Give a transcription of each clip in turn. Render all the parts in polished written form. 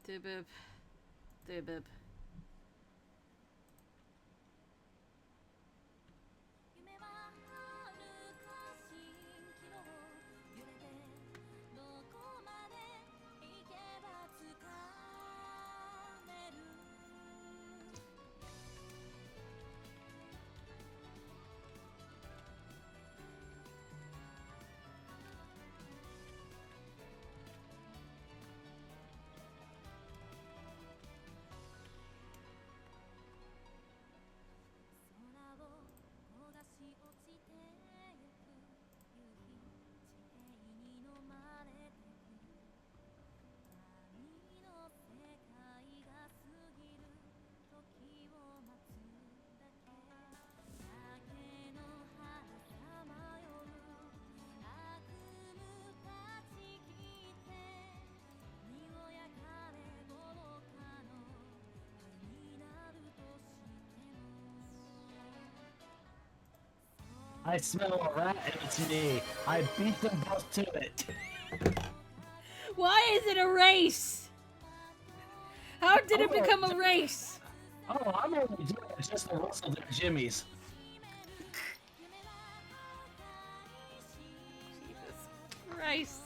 Dibib. Dibib. I smell a rat and it's me. I beat them both to it. Why is it a race? How did it become a race? Oh, I'm only doing it just to rustle their jimmies. Jesus Christ.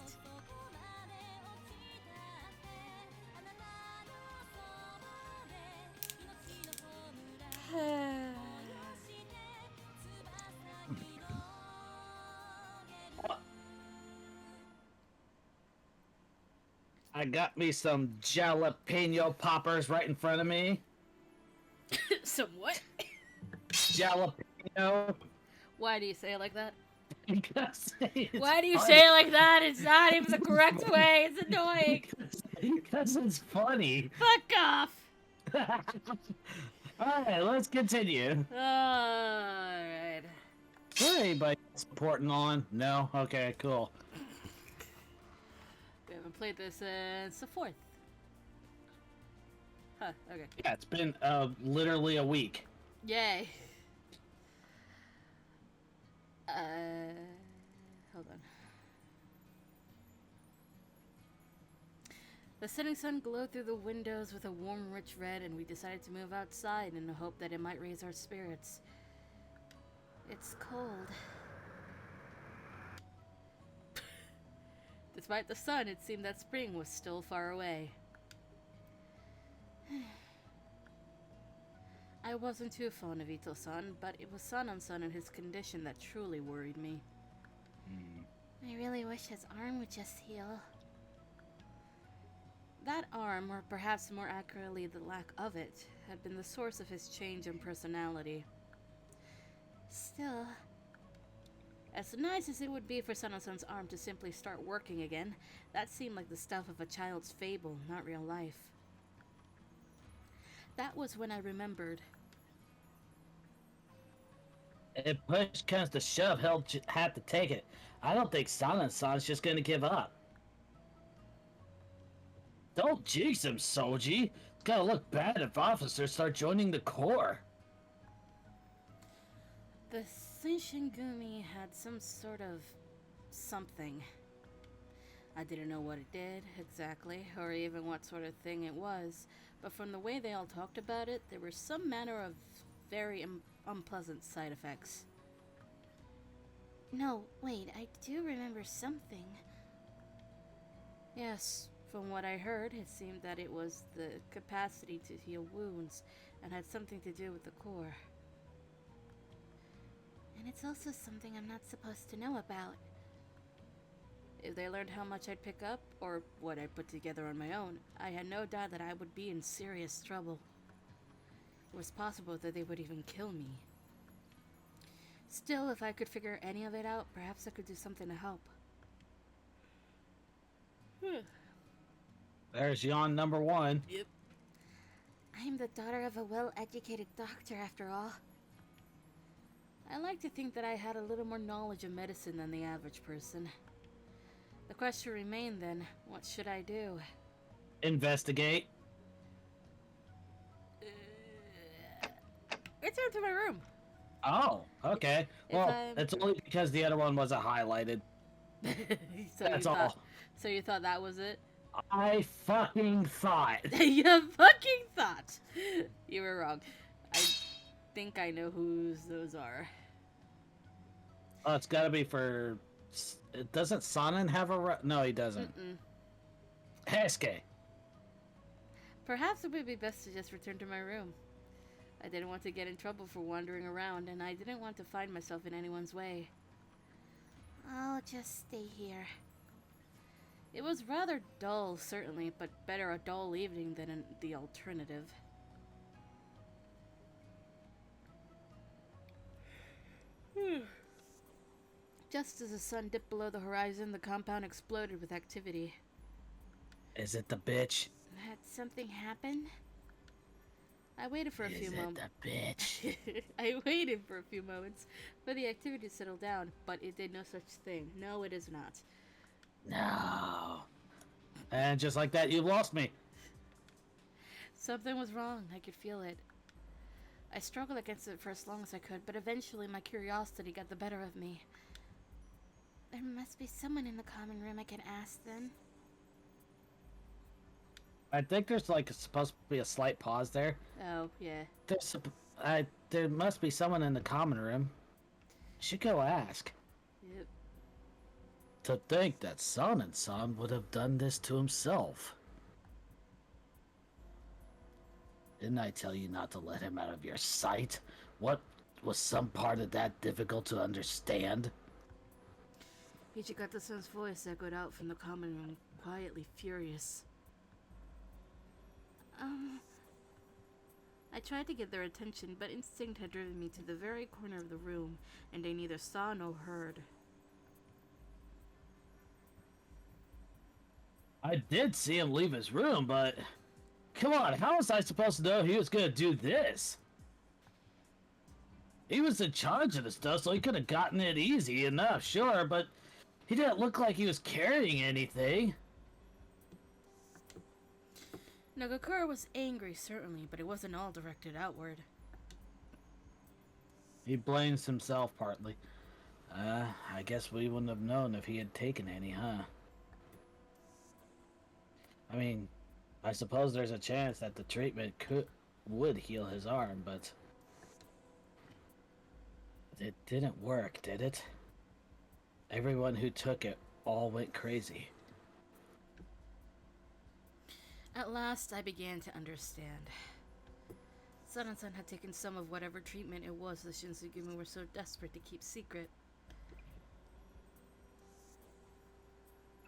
I got me some jalapeno poppers right in front of me. Some what? Jalapeno. Why do you say it like that? Because Why do you say it like that? It's not even the correct way. It's annoying. Because it's funny. Fuck off. Alright, let's continue. Alright. Is there anybody important on? No? Okay, cool. We haven't played this since the 4th. Huh, okay. Yeah, it's been literally a week. Yay. Hold on. The setting sun glowed through the windows with a warm, rich red, and we decided to move outside in the hope that it might raise our spirits. It's cold. Despite the sun, it seemed that spring was still far away. I wasn't too fond of Ito-san, but it was Sanan-san and his condition that truly worried me. I really wish his arm would just heal. That arm, or perhaps more accurately the lack of it, had been the source of his change in personality. Still, as nice as it would be for Sanan-san's arm to simply start working again, that seemed like the stuff of a child's fable, not real life. That was when I remembered. If push comes to shove, he'll have to take it. I don't think Sanan-san's just gonna give up. Don't jinx him, Soji. It's gotta look bad if officers start joining the Corps. The Senshingumi had some sort of something. I didn't know what it did exactly, or even what sort of thing it was, but from the way they all talked about it, there were some manner of very unpleasant side effects. No, wait, I do remember something. Yes, from what I heard, it seemed that it was the capacity to heal wounds, and had something to do with the core. And it's also something I'm not supposed to know about. If they learned how much I'd pick up, or what I'd put together on my own, I had no doubt that I would be in serious trouble. It was possible that they would even kill me. Still, if I could figure any of it out, perhaps I could do something to help. There's yawn number one. Yep. I am the daughter of a well-educated doctor, after all. I like to think that I had a little more knowledge of medicine than the average person. The question remained then, what should I do? Investigate. Return to my room. Oh, okay. Well, it's only because the other one wasn't highlighted. So That's all. So you thought that was it? I fucking thought. You fucking thought. You were wrong. I think I know whose those are. Oh, it's gotta be for. Doesn't Sonnen have a? No, he doesn't. Heske. Perhaps it would be best to just return to my room. I didn't want to get in trouble for wandering around, and I didn't want to find myself in anyone's way. I'll just stay here. It was rather dull, certainly, but better a dull evening than the alternative. Just as the sun dipped below the horizon, the compound exploded with activity. Is it the bitch? Had something happen? I waited for a few moments. Is it the bitch? I waited for a few moments for the activity to settle down, but it did no such thing. No, it is not. No. And just like that, you lost me. Something was wrong. I could feel it. I struggled against it for as long as I could, but eventually my curiosity got the better of me. There must be someone in the common room I can ask then. I think there's like supposed to be a slight pause there. Oh, yeah. There must be someone in the common room. Should go ask. Yep. To think that Son would have done this to himself. Didn't I tell you not to let him out of your sight? What was some part of that difficult to understand? Ichikata-san's voice echoed out from the common room, quietly furious. I tried to get their attention, but instinct had driven me to the very corner of the room, and they neither saw nor heard. I did see him leave his room, but... Come on, how was I supposed to know he was gonna do this? He was in charge of the stuff, so he could have gotten it easy enough, sure, but... He didn't look like he was carrying anything. Nagakura was angry, certainly, but it wasn't all directed outward. He blames himself partly. I guess we wouldn't have known if he had taken any, huh? I mean, I suppose there's a chance that the treatment would heal his arm, but... It didn't work, did it? Everyone who took it all went crazy. At last, I began to understand. Son had taken some of whatever treatment it was the Shinsengumi were so desperate to keep secret.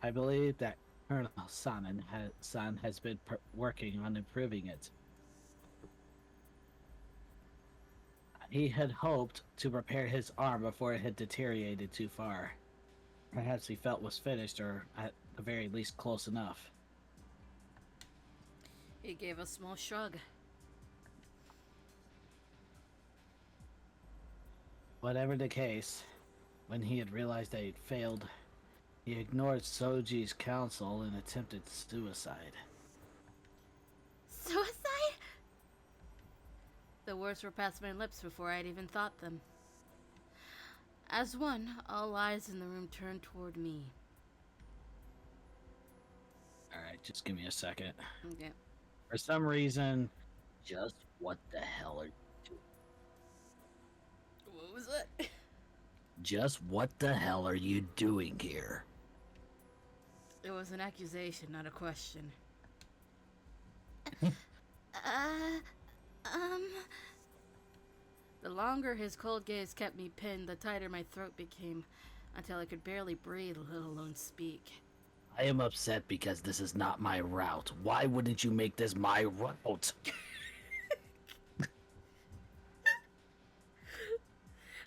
I believe that Colonel San has been working on improving it. He had hoped to repair his arm before it had deteriorated too far. Perhaps he felt was finished, or at the very least close enough. He gave a small shrug. Whatever the case, when he had realized that he'd failed, he ignored Soji's counsel and attempted suicide. Suicide? The words were past my lips before I'd even thought them. As one, all eyes in the room turned toward me. Alright, just give me a second. Okay. For some reason, just what the hell are you doing? What was it? Just what the hell are you doing here? It was an accusation, not a question. The longer his cold gaze kept me pinned, the tighter my throat became, until I could barely breathe, let alone speak. I am upset because this is not my route. Why wouldn't you make this my route?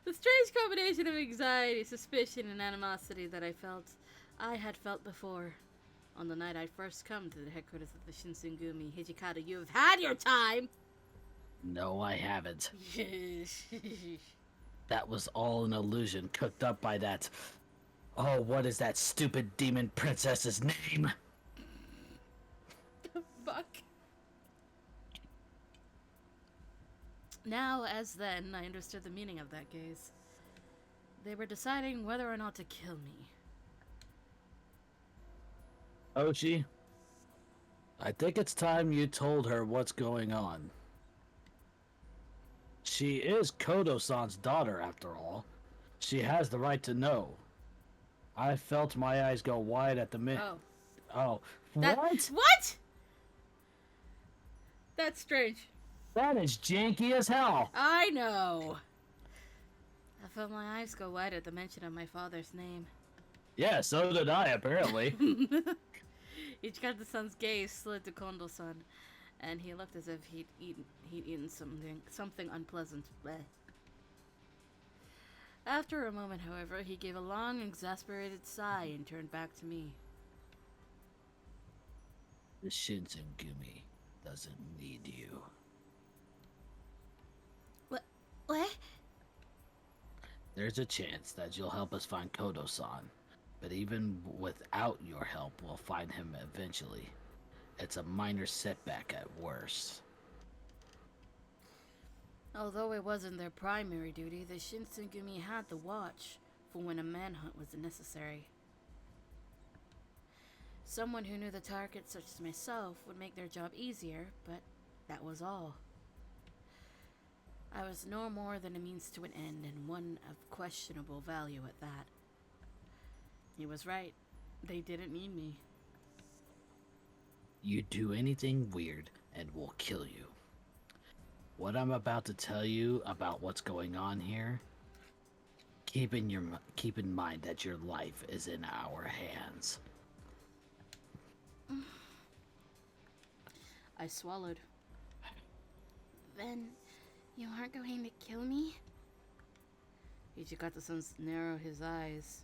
The strange combination of anxiety, suspicion, and animosity that I had felt before. On the night I'd first come to the headquarters of the Shinsengumi, Hijikata, you have had your time! No, I haven't. That was all an illusion cooked up by that... Oh, what is that stupid demon princess's name? The fuck? Now, as then, I understood the meaning of that gaze. They were deciding whether or not to kill me. Ochi, I think it's time you told her what's going on. She is Kodo-san's daughter, after all. She has the right to know. I felt my eyes go wide at the Oh. Oh, That, what? What? That's strange. That is janky as hell. I know. I felt my eyes go wide at the mention of my father's name. Yeah, so did I, apparently. Ichikata-san's gaze slid to Kondo-san, and he looked as if he'd eaten something unpleasant. Bleh. After a moment, however, he gave a long, exasperated sigh and turned back to me. The Shinsengumi doesn't need you. What? There's a chance that you'll help us find Kodo-san, but even without your help, we'll find him eventually. It's a minor setback at worst. Although it wasn't their primary duty, the Shinsengumi had the watch for when a manhunt was necessary. Someone who knew the target, such as myself, would make their job easier, but that was all. I was no more than a means to an end, and one of questionable value at that. He was right. They didn't need me. You do anything weird, and we'll kill you. What I'm about to tell you about what's going on here, keep in mind that your life is in our hands. I swallowed. Then, you aren't going to kill me? Ichikata-san narrowed his eyes.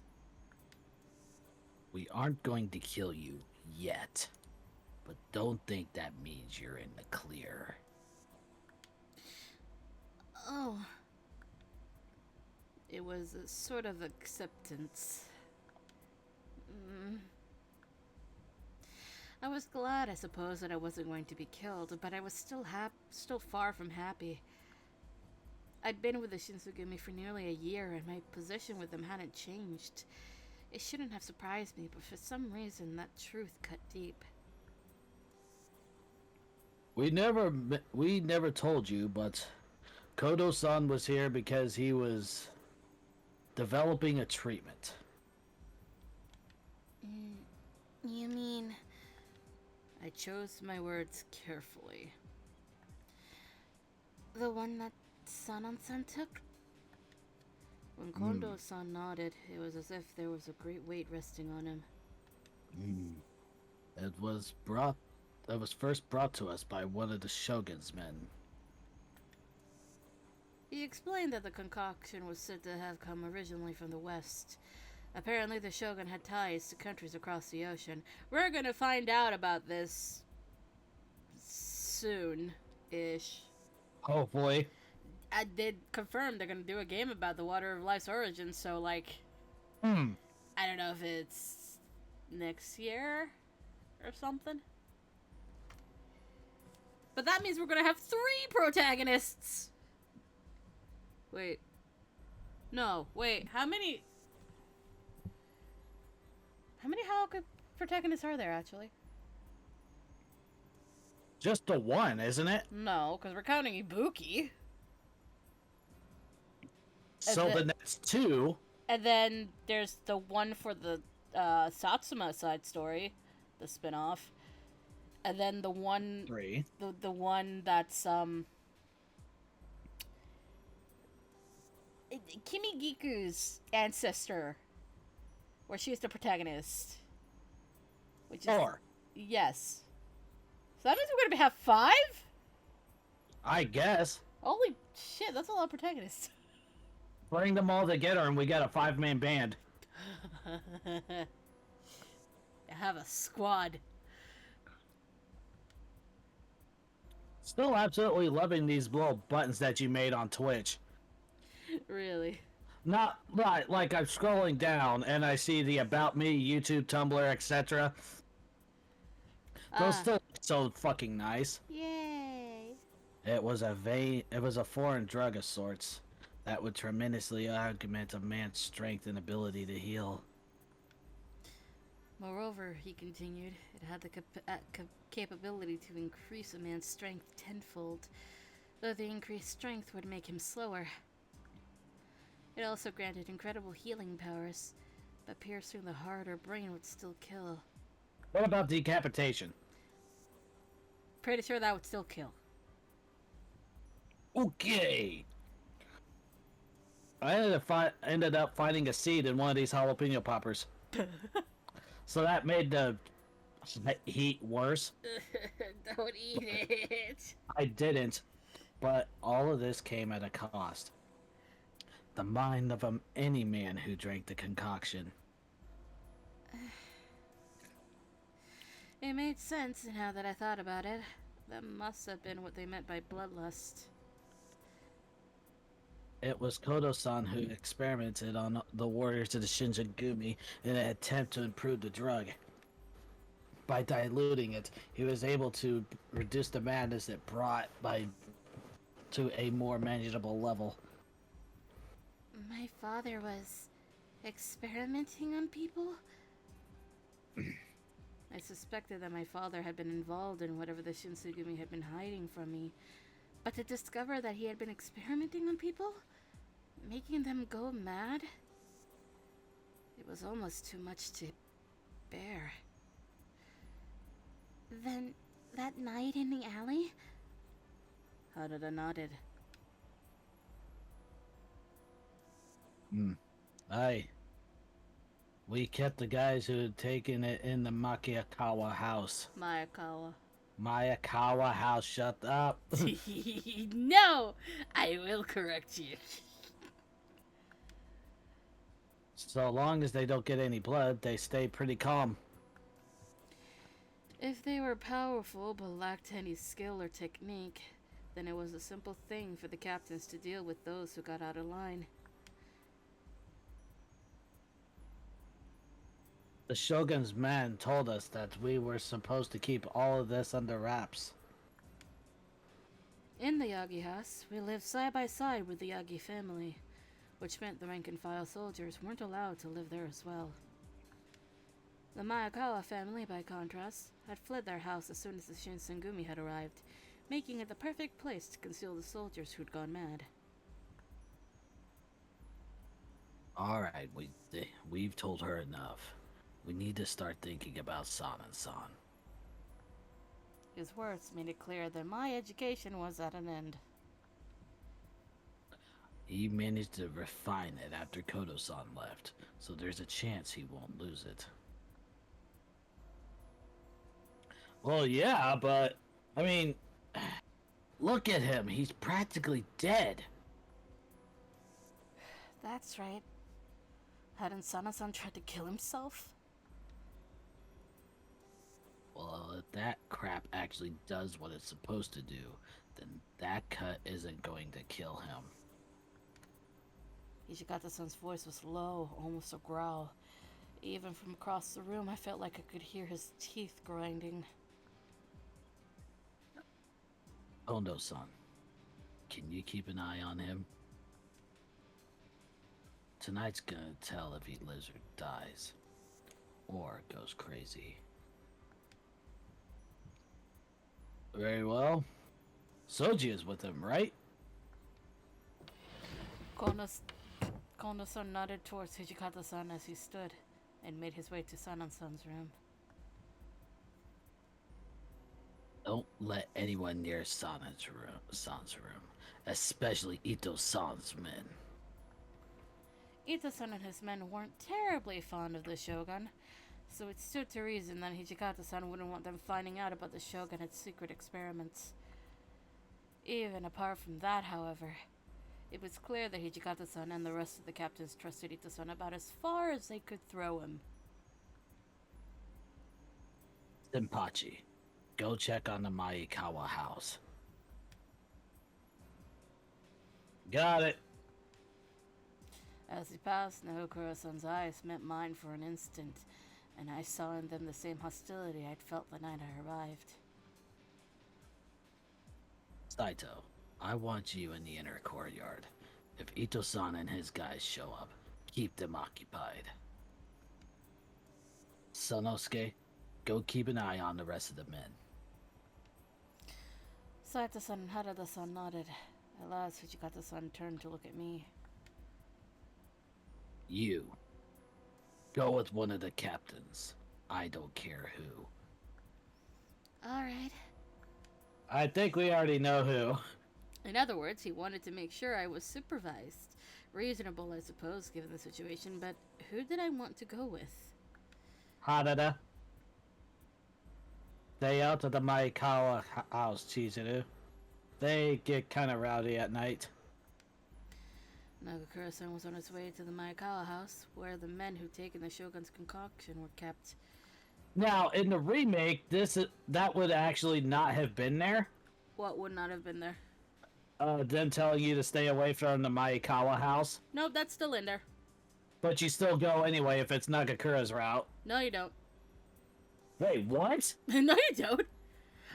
We aren't going to kill you yet, but don't think that means you're in the clear. Oh. It was a sort of acceptance. I was glad, I suppose, that I wasn't going to be killed, but I was still far from happy. I'd been with the Shinsengumi for nearly a year, and my position with them hadn't changed. It shouldn't have surprised me, but for some reason, that truth cut deep. We never told you, but Kodo-san was here because he was developing a treatment. You mean... I chose my words carefully. The one that Sanan-san took? When Kondo-san nodded, it was as if there was a great weight resting on him. It was first brought to us by one of the Shogun's men. He explained that the concoction was said to have come originally from the west. Apparently the Shogun had ties to countries across the ocean. We're gonna find out about this soon-ish. Hopefully. I did confirm they're gonna do a game about the Water of Life's origin, so like... I don't know if it's next year or something. But that means we're gonna have 3 protagonists! Wait. No, wait, how many Hakuoki protagonists are there, actually? Just the one, isn't it? No, because we're counting Ibuki. So the next 2. And then there's the one for the Satsuma side story, the spin-off. And then the one... 3. The one that's, Kimigiku's ancestor, where she's the protagonist. Which is 4. Yes. So that means we're gonna have 5? I guess. Holy shit, that's a lot of protagonists. Bring them all together and we got a 5-man band. I have a squad. Still absolutely loving these little buttons that you made on Twitch. Really? Not like I'm scrolling down and I see the About Me, YouTube, Tumblr, etc. Those still so fucking nice. Yay. It was a foreign drug of sorts that would tremendously augment a man's strength and ability to heal. Moreover, he continued, it had the capability to increase a man's strength tenfold, though the increased strength would make him slower. It also granted incredible healing powers, but piercing the heart or brain would still kill. What about decapitation? Pretty sure that would still kill. Okay. I ended up finding a seed in one of these jalapeno poppers. So that made the heat worse. Don't eat it. I didn't, but all of this came at a cost. The mind of any man who drank the concoction. It made sense now that I thought about it. That must have been what they meant by bloodlust. It was Kodo-san who experimented on the warriors of the Shinjagumi in an attempt to improve the drug. By diluting it, he was able to reduce the madness it brought to a more manageable level. My father was experimenting on people? I suspected that my father had been involved in whatever the Shinsengumi had been hiding from me. But to discover that he had been experimenting on people? Making them go mad? It was almost too much to bear. Then, that night in the alley? Harada nodded. Aye. We kept the guys who had taken it in the Makiakawa house. Mayakawa house, shut up. No! I will correct you. So long as they don't get any blood, they stay pretty calm. If they were powerful but lacked any skill or technique, then it was a simple thing for the captains to deal with those who got out of line. The Shogun's man told us that we were supposed to keep all of this under wraps. In the Yagi house, we lived side by side with the Yagi family, which meant the rank-and-file soldiers weren't allowed to live there as well. The Mayakawa family, by contrast, had fled their house as soon as the Shinsengumi had arrived, making it the perfect place to conceal the soldiers who'd gone mad. Alright, we've told her enough. We need to start thinking about San-san. His words made it clear that my education was at an end. He managed to refine it after Kodo-san left, so there's a chance he won't lose it. Well, yeah, but, I mean, look at him. He's practically dead. That's right. Hadn't Sana-san tried to kill himself? Well, if that crap actually does what it's supposed to do, then that cut isn't going to kill him. Hijikata-san's voice was low, almost a growl. Even from across the room, I felt like I could hear his teeth grinding. Kondo-san, can you keep an eye on him? Tonight's gonna tell if he lives or dies, or goes crazy. Very well. Soji is with him, right? Kondo-san nodded towards Hijikata-san as he stood and made his way to Sanan-san's room. Don't let anyone near San's room, especially Ito-san's men. Ito-san and his men weren't terribly fond of the Shogun, so it stood to reason that Hijikata-san wouldn't want them finding out about the Shogun's secret experiments. Even apart from that, however, it was clear that Hijikata-san and the rest of the captains trusted Ito-san about as far as they could throw him. Senpachi, go check on the Maikawa house. Got it. As he passed, Nahokura-san's eyes met mine for an instant, and I saw in them the same hostility I'd felt the night I arrived. Saito, I want you in the inner courtyard. If Ito-san and his guys show up, keep them occupied. Sonosuke, go keep an eye on the rest of the men. Saito-san and Harada-san nodded. At last, Fujikata-san turned to look at me. You, go with one of the captains. I don't care who. Alright. I think we already know who. In other words, he wanted to make sure I was supervised. Reasonable, I suppose, given the situation, but who did I want to go with? Harada. Stay out of the Maikawa house, Chizuru. They get kind of rowdy at night. Nagakura-san was on his way to the Maikawa house, where the men who'd taken the Shogun's concoction were kept. Now, in the remake, that would actually not have been there. What would not have been there? Them telling you to stay away from the Maikawa house. Nope, that's still in there. But you still go anyway if it's Nagakura's route. No, you don't. Wait, what? No, you don't.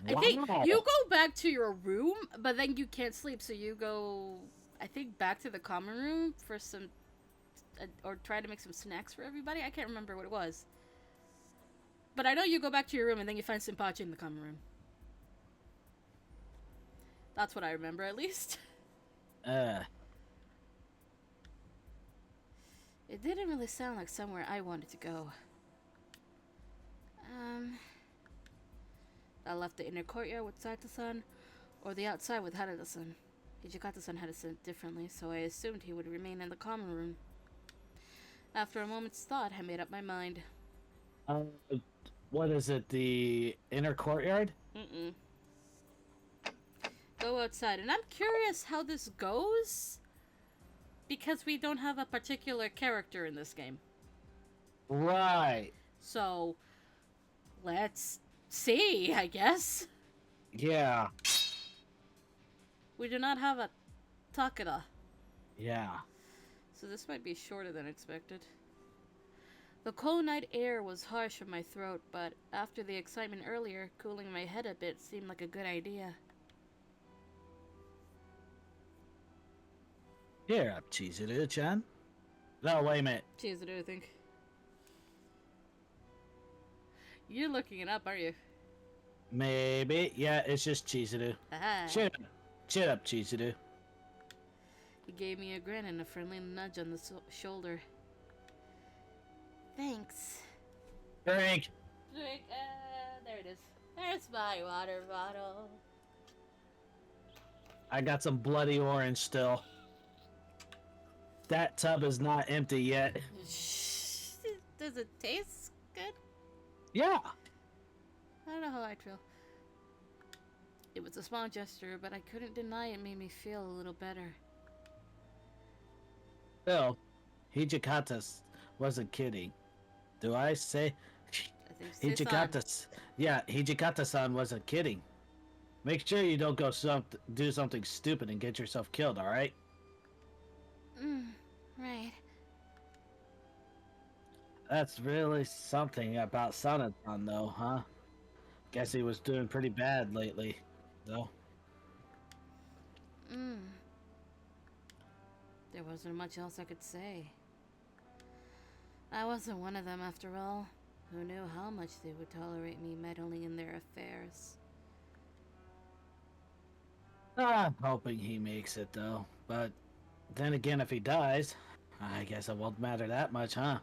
Wow. I think you go back to your room, but then you can't sleep, so you go, I think, back to the common room for some, or try to make some snacks for everybody. I can't remember what it was. But I know you go back to your room and then you find Senpachi in the common room. That's what I remember, at least. Uh. It didn't really sound like somewhere I wanted to go. I left the inner courtyard with Saito-san, or the outside with Harada-san. Hijikata-san had it said differently, so I assumed he would remain in the common room. After a moment's thought, I made up my mind. What is it, the inner courtyard? Mm-mm. Go outside. And I'm curious how this goes, because we don't have a particular character in this game. Right. So, let's see, I guess. Yeah. We do not have a Takeda. Yeah. So this might be shorter than expected. The cold night air was harsh on my throat, but after the excitement earlier, cooling my head a bit seemed like a good idea. Here up, Chizuru-chan. No, wait a minute. Chizuru, I think. You're looking it up, aren't you? Maybe. Yeah, it's just Chizuru. Aha. Cheer up, Chizuru. He gave me a grin and a friendly nudge on the shoulder. Thanks. Drink. Drink. There it is. There's my water bottle. I got some bloody orange still. That tub is not empty yet. Does it taste good? Yeah. I don't know how I feel. It was a small gesture, but I couldn't deny it made me feel a little better. Still, Hijikata wasn't kidding. Do I say? I think Hijikata-san wasn't kidding. Make sure you don't go do something stupid and get yourself killed, alright? Right. That's really something about Sana-san, though, huh? Guess he was doing pretty bad lately, though. There wasn't much else I could say. I wasn't one of them, after all. Who knew how much they would tolerate me meddling in their affairs? I'm hoping he makes it, though. But then again, if he dies, I guess it won't matter that much, huh?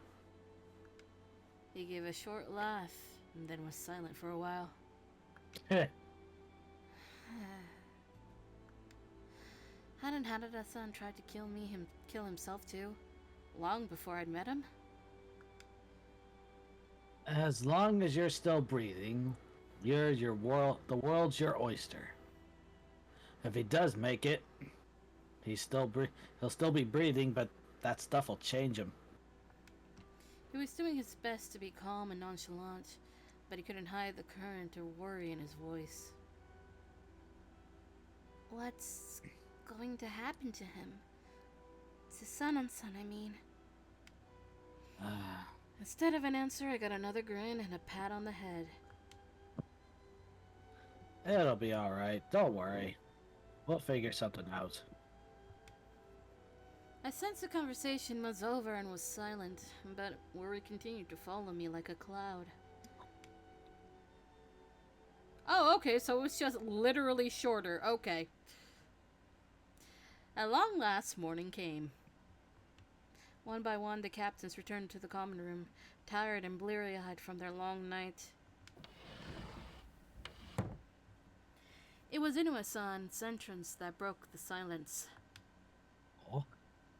He gave a short laugh, and then was silent for a while. Hadn't Harada-san tried to kill himself too? Long before I'd met him? As long as you're still breathing, the world's your oyster. If he does make it, he'll still be breathing, but that stuff will change him. He was doing his best to be calm and nonchalant, but he couldn't hide the current or worry in his voice. What's going to happen to him? To Sanan-san, I mean. Instead of an answer, I got another grin and a pat on the head. It'll be alright, don't worry. We'll figure something out. I sensed the conversation was over and was silent, but worry continued to follow me like a cloud. Oh, okay, so it was just literally shorter. Okay. At long last, morning came. One by one, the captains returned to the common room, tired and bleary eyed from their long night. It was Inuasan's entrance that broke the silence. Oh,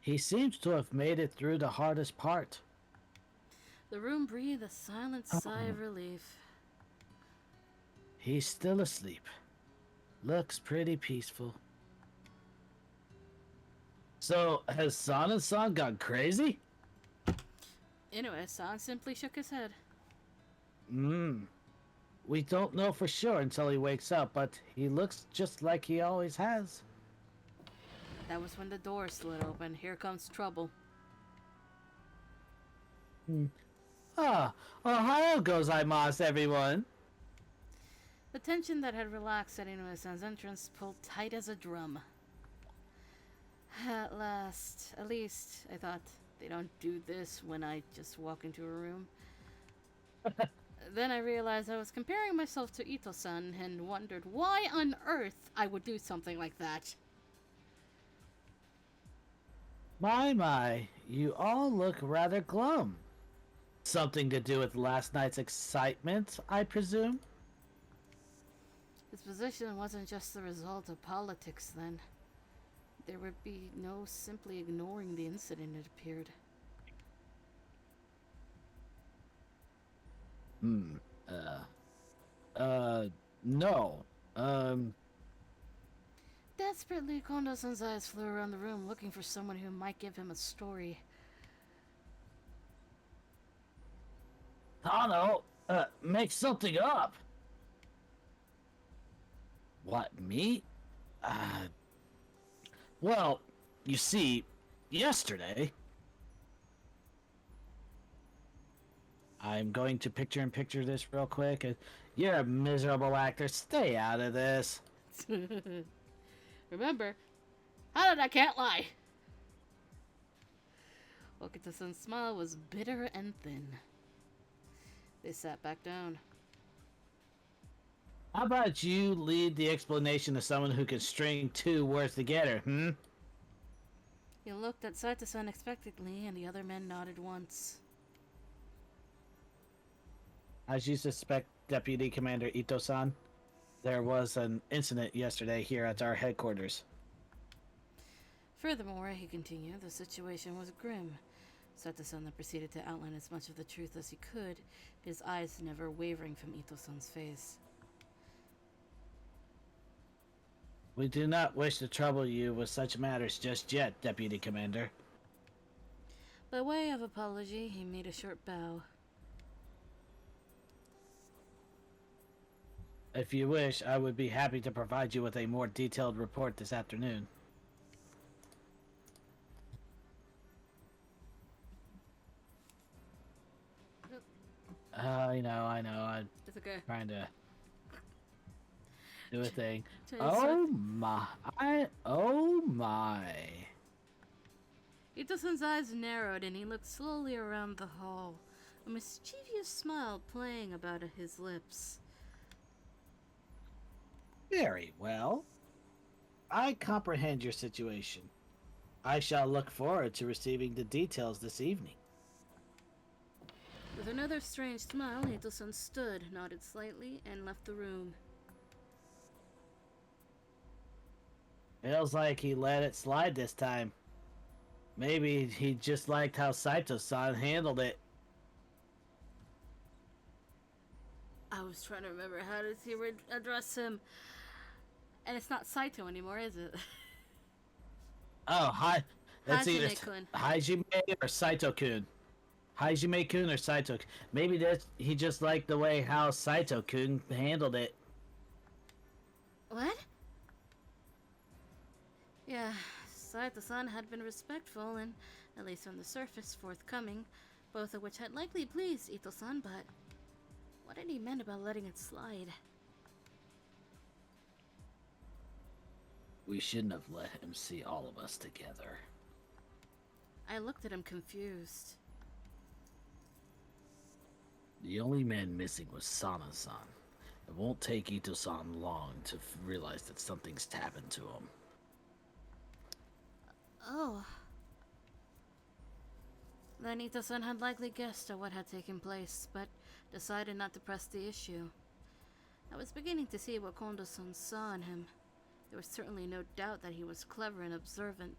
he seems to have made it through the hardest part. The room breathed a silent sigh of relief. He's still asleep. Looks pretty peaceful. So, has Sana-san gone crazy? Inuasan simply shook his head. We don't know for sure until he wakes up, but he looks just like he always has. That was when the door slid open. Here comes trouble. Ohio gozaimasu, everyone. The tension that had relaxed at Inuasan's entrance pulled tight as a drum. At least, I thought, they don't do this when I just walk into a room. Then I realized I was comparing myself to Ito-san and wondered why on earth I would do something like that. My, you all look rather glum. Something to do with last night's excitement, I presume? His position wasn't just the result of politics then. There would be no simply ignoring the incident, it appeared. No. Desperately, Kondo-san's eyes flew around the room, looking for someone who might give him a story. Tano, make something up. What, me? Well, you see, yesterday... I'm going to picture this real quick. You're a miserable actor. Stay out of this. Remember, I can't lie. Okita-san's smile was bitter and thin. They sat back down. How about you lead the explanation to someone who can string two words together, He looked at Saito-san unexpectedly, and the other men nodded once. As you suspect, Deputy Commander Ito-san, there was an incident yesterday here at our headquarters. Furthermore, he continued, the situation was grim. Sato-san proceeded to outline as much of the truth as he could, his eyes never wavering from Ito-san's face. We do not wish to trouble you with such matters just yet, Deputy Commander. By way of apology, he made a short bow. If you wish, I would be happy to provide you with a more detailed report this afternoon. I know. I'm It's okay. trying to do a thing. Oh my. Ito-san's eyes narrowed and he looked slowly around the hall, a mischievous smile playing about his lips. Very well. I comprehend your situation. I shall look forward to receiving the details this evening. With another strange smile, Ito-san stood, nodded slightly, and left the room. Feels like he let it slide this time. Maybe he just liked how Saito-san handled it. I was trying to remember how does he address him. And it's not Saito anymore, is it? Oh, hi. That's either Hajime-kun. Hajime or Saito-kun. Hajime-kun or Saito. Maybe he just liked the way how Saito-kun handled it. What? Yeah, Saito-san had been respectful and, at least on the surface, forthcoming, both of which had likely pleased Ito-san, but what had he meant about letting it slide? We shouldn't have let him see all of us together. I looked at him confused. The only man missing was Sana-san. It won't take Ito-san long to realize that something's happened to him. Oh. Then Ito-san had likely guessed at what had taken place, but decided not to press the issue. I was beginning to see what Kondo-san saw in him. There was certainly no doubt that he was clever and observant.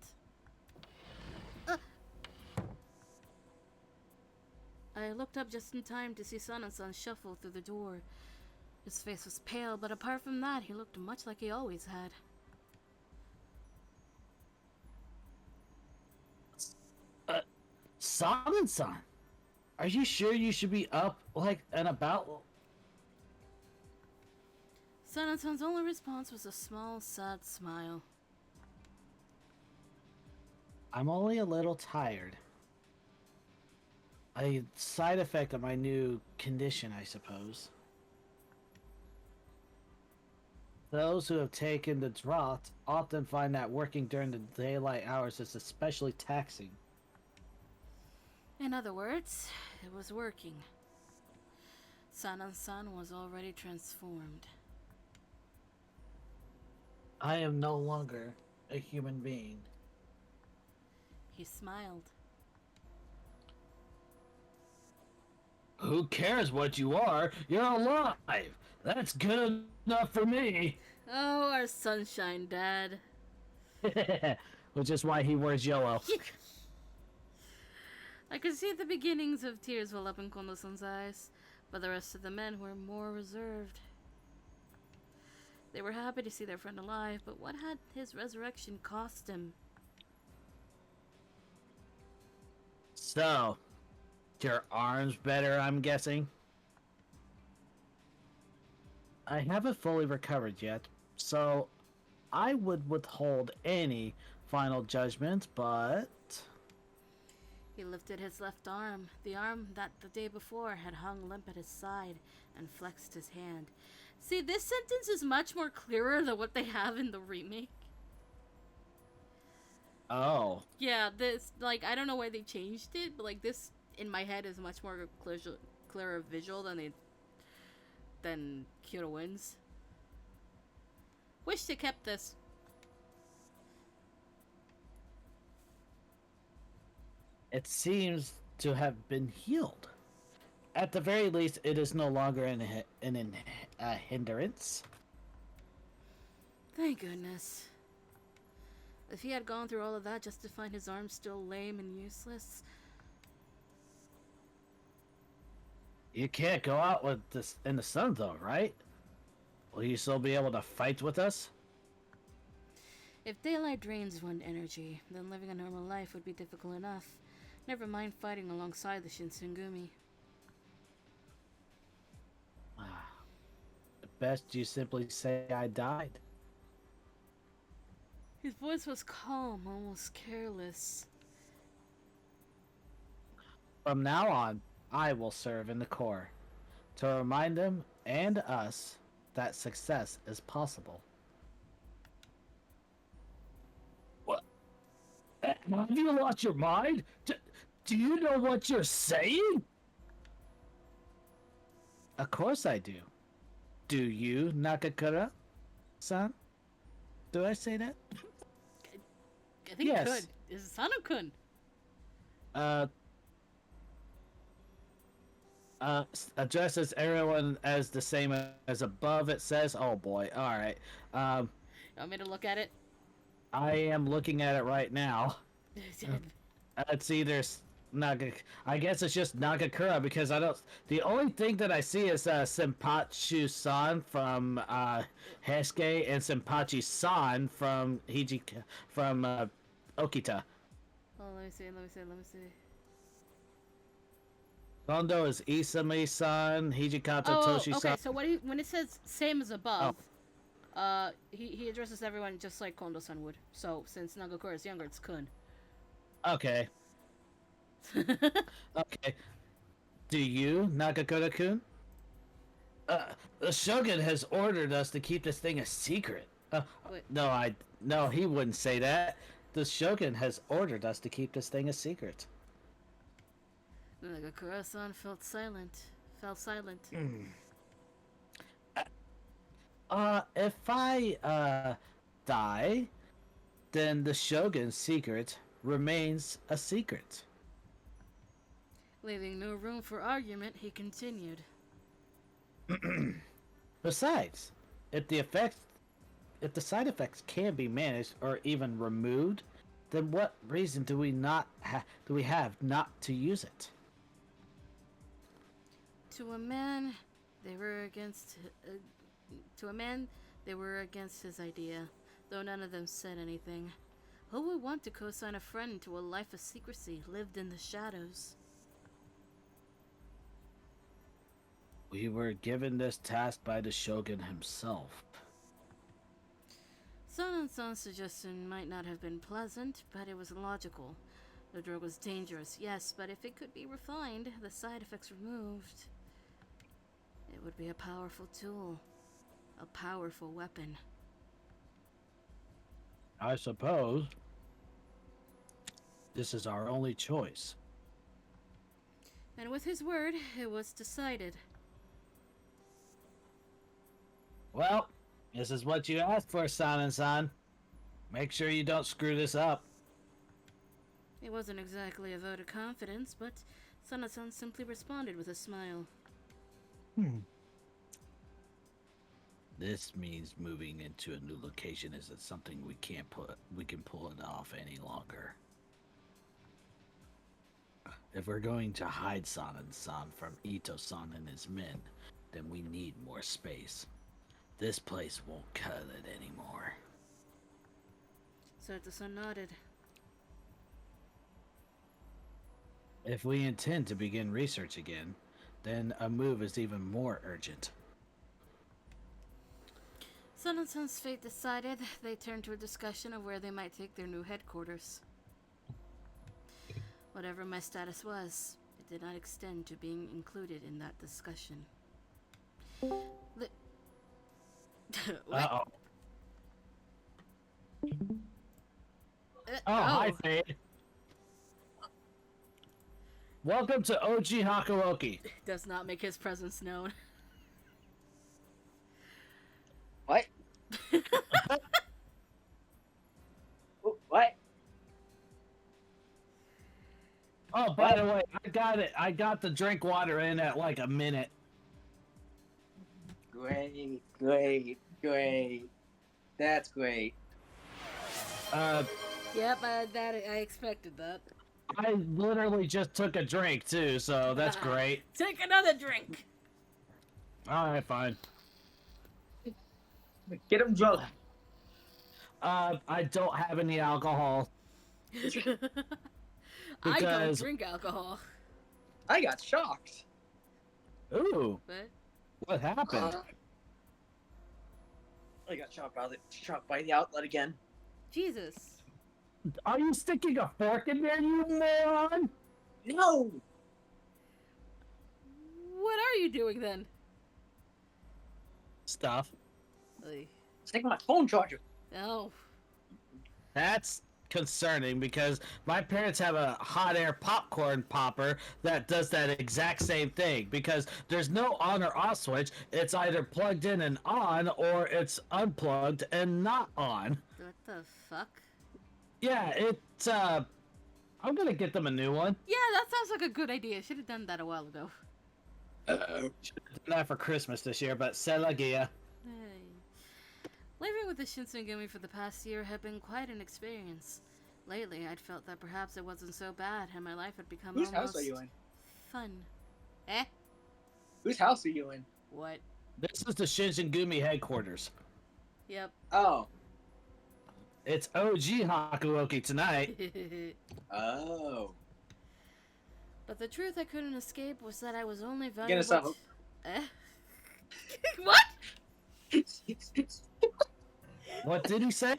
I looked up just in time to see Sana-san shuffle through the door. His face was pale, but apart from that, he looked much like he always had. Sana-san! Are you sure you should be up, and about? Sana-san's only response was a small, sad smile. I'm only a little tired. A side effect of my new condition, I suppose. Those who have taken the draught often find that working during the daylight hours is especially taxing. In other words, it was working. Sana-san was already transformed. I am no longer a human being. He smiled. Who cares what you are? You're alive! That's good enough for me! Oh, our sunshine dad. Which is why he wears yellow. I could see the beginnings of tears well up in Kondo-san's eyes, but the rest of the men were more reserved. They were happy to see their friend alive, but what had his resurrection cost him? So, your arm's better, I'm guessing? I haven't fully recovered yet, so I would withhold any final judgment, but... He lifted his left arm, the arm that the day before had hung limp at his side, and flexed his hand. See, this sentence is much more clearer than what they have in the remake. Oh. Yeah, this, I don't know why they changed it, but, this, in my head, is much more clearer visual than Kyoto Winds. Wish they kept this. It seems to have been healed. At the very least, it is no longer a hindrance. Thank goodness. If he had gone through all of that just to find his arm still lame and useless... You can't go out with this in the sun, though, right? Will you still be able to fight with us? If daylight drains one energy, then living a normal life would be difficult enough. Never mind fighting alongside the Shinsengumi. Best you simply say I died. His voice was calm, almost careless. From now on, I will serve in the Corps, to remind them and us that success is possible. What? Have you lost your mind? Do you know what you're saying? Of course I do. Do you, Nakakura-san? Do I say that? I think yes. you could. Is it Sano-kun? Addresses everyone as the same as above, it says. Oh boy, alright. You want me to look at it? I am looking at it right now. It's either I guess it's just Nagakura because I don't. The only thing that I see is Senpachi-san from Heisuke and Senpachi-san from Okita. Oh, let me see. Kondo is Isami-san, Hijikata Toshi-san. Okay, so when it says same as above, he addresses everyone just like Kondo-san would. So since Nagakura is younger, it's Kun. Okay. Okay. Do you, Nagakura-kun? The Shogun has ordered us to keep this thing a secret. No, he wouldn't say that. The Shogun has ordered us to keep this thing a secret. Nagakura-san fell silent. If I, die, then the Shogun's secret remains a secret. Leaving no room for argument, he continued. Besides, if if the side effects can be managed or even removed, then what reason do we have not to use it? To a man, they were against. To a man, they were against his idea, though none of them said anything. Who would want to co-sign a friend to a life of secrecy lived in the shadows? We were given this task by the Shogun himself. Sanon's suggestion might not have been pleasant, but it was logical. The drug was dangerous, yes, but if it could be refined, the side effects removed, it would be a powerful tool. A powerful weapon. I suppose this is our only choice. And with his word, it was decided. Well, this is what you asked for, Sanan-san. Make sure you don't screw this up. It wasn't exactly a vote of confidence, but Sana-san simply responded with a smile. This means moving into a new location isn't something we can pull it off any longer. If we're going to hide Sanan-san from Ito-san and his men, then we need more space. This place won't cut it anymore. Sato-san nodded. If we intend to begin research again, then a move is even more urgent. Sana-san's fate decided, they turned to a discussion of where they might take their new headquarters. Whatever my status was, it did not extend to being included in that discussion. What? Uh-oh. Hi, Fade. Welcome to OG Hakuoki. Does not make his presence known. What? What? Oh, by the way, I got it. I got the drink water in at like a minute. Great, great, great. That's great. Yep, that I expected that. I literally just took a drink too, so that's great. Take another drink. All right, fine. Get him drunk. I don't have any alcohol. I don't Because- drink alcohol. I got shocked. Ooh, But what happened? I got shocked by the outlet again. Jesus. Are you sticking a fork in there, you moron? No! What are you doing then? Stuff. Oy. It's taking my phone charger. Oh. That's concerning because my parents have a hot air popcorn popper that does that exact same thing because there's no on or off switch. It's either plugged in and on or it's unplugged and not on. What the fuck? Yeah, it's I'm gonna get them a new one. Yeah, that sounds like a good idea. Should have done that a while ago. Uh-oh. Not for Christmas this year, but Selagia. Hey. Living with the Shinsengumi for the past year had been quite an experience. Lately, I'd felt that perhaps it wasn't so bad and my life had become Whose almost house are you in? fun. Eh? Whose house are you in? What? This is the Shinsengumi headquarters. Yep. Oh. It's OG Hakuoki tonight. Oh. But the truth I couldn't escape was that I was only valuable. Get us up. Eh? What? What did he say?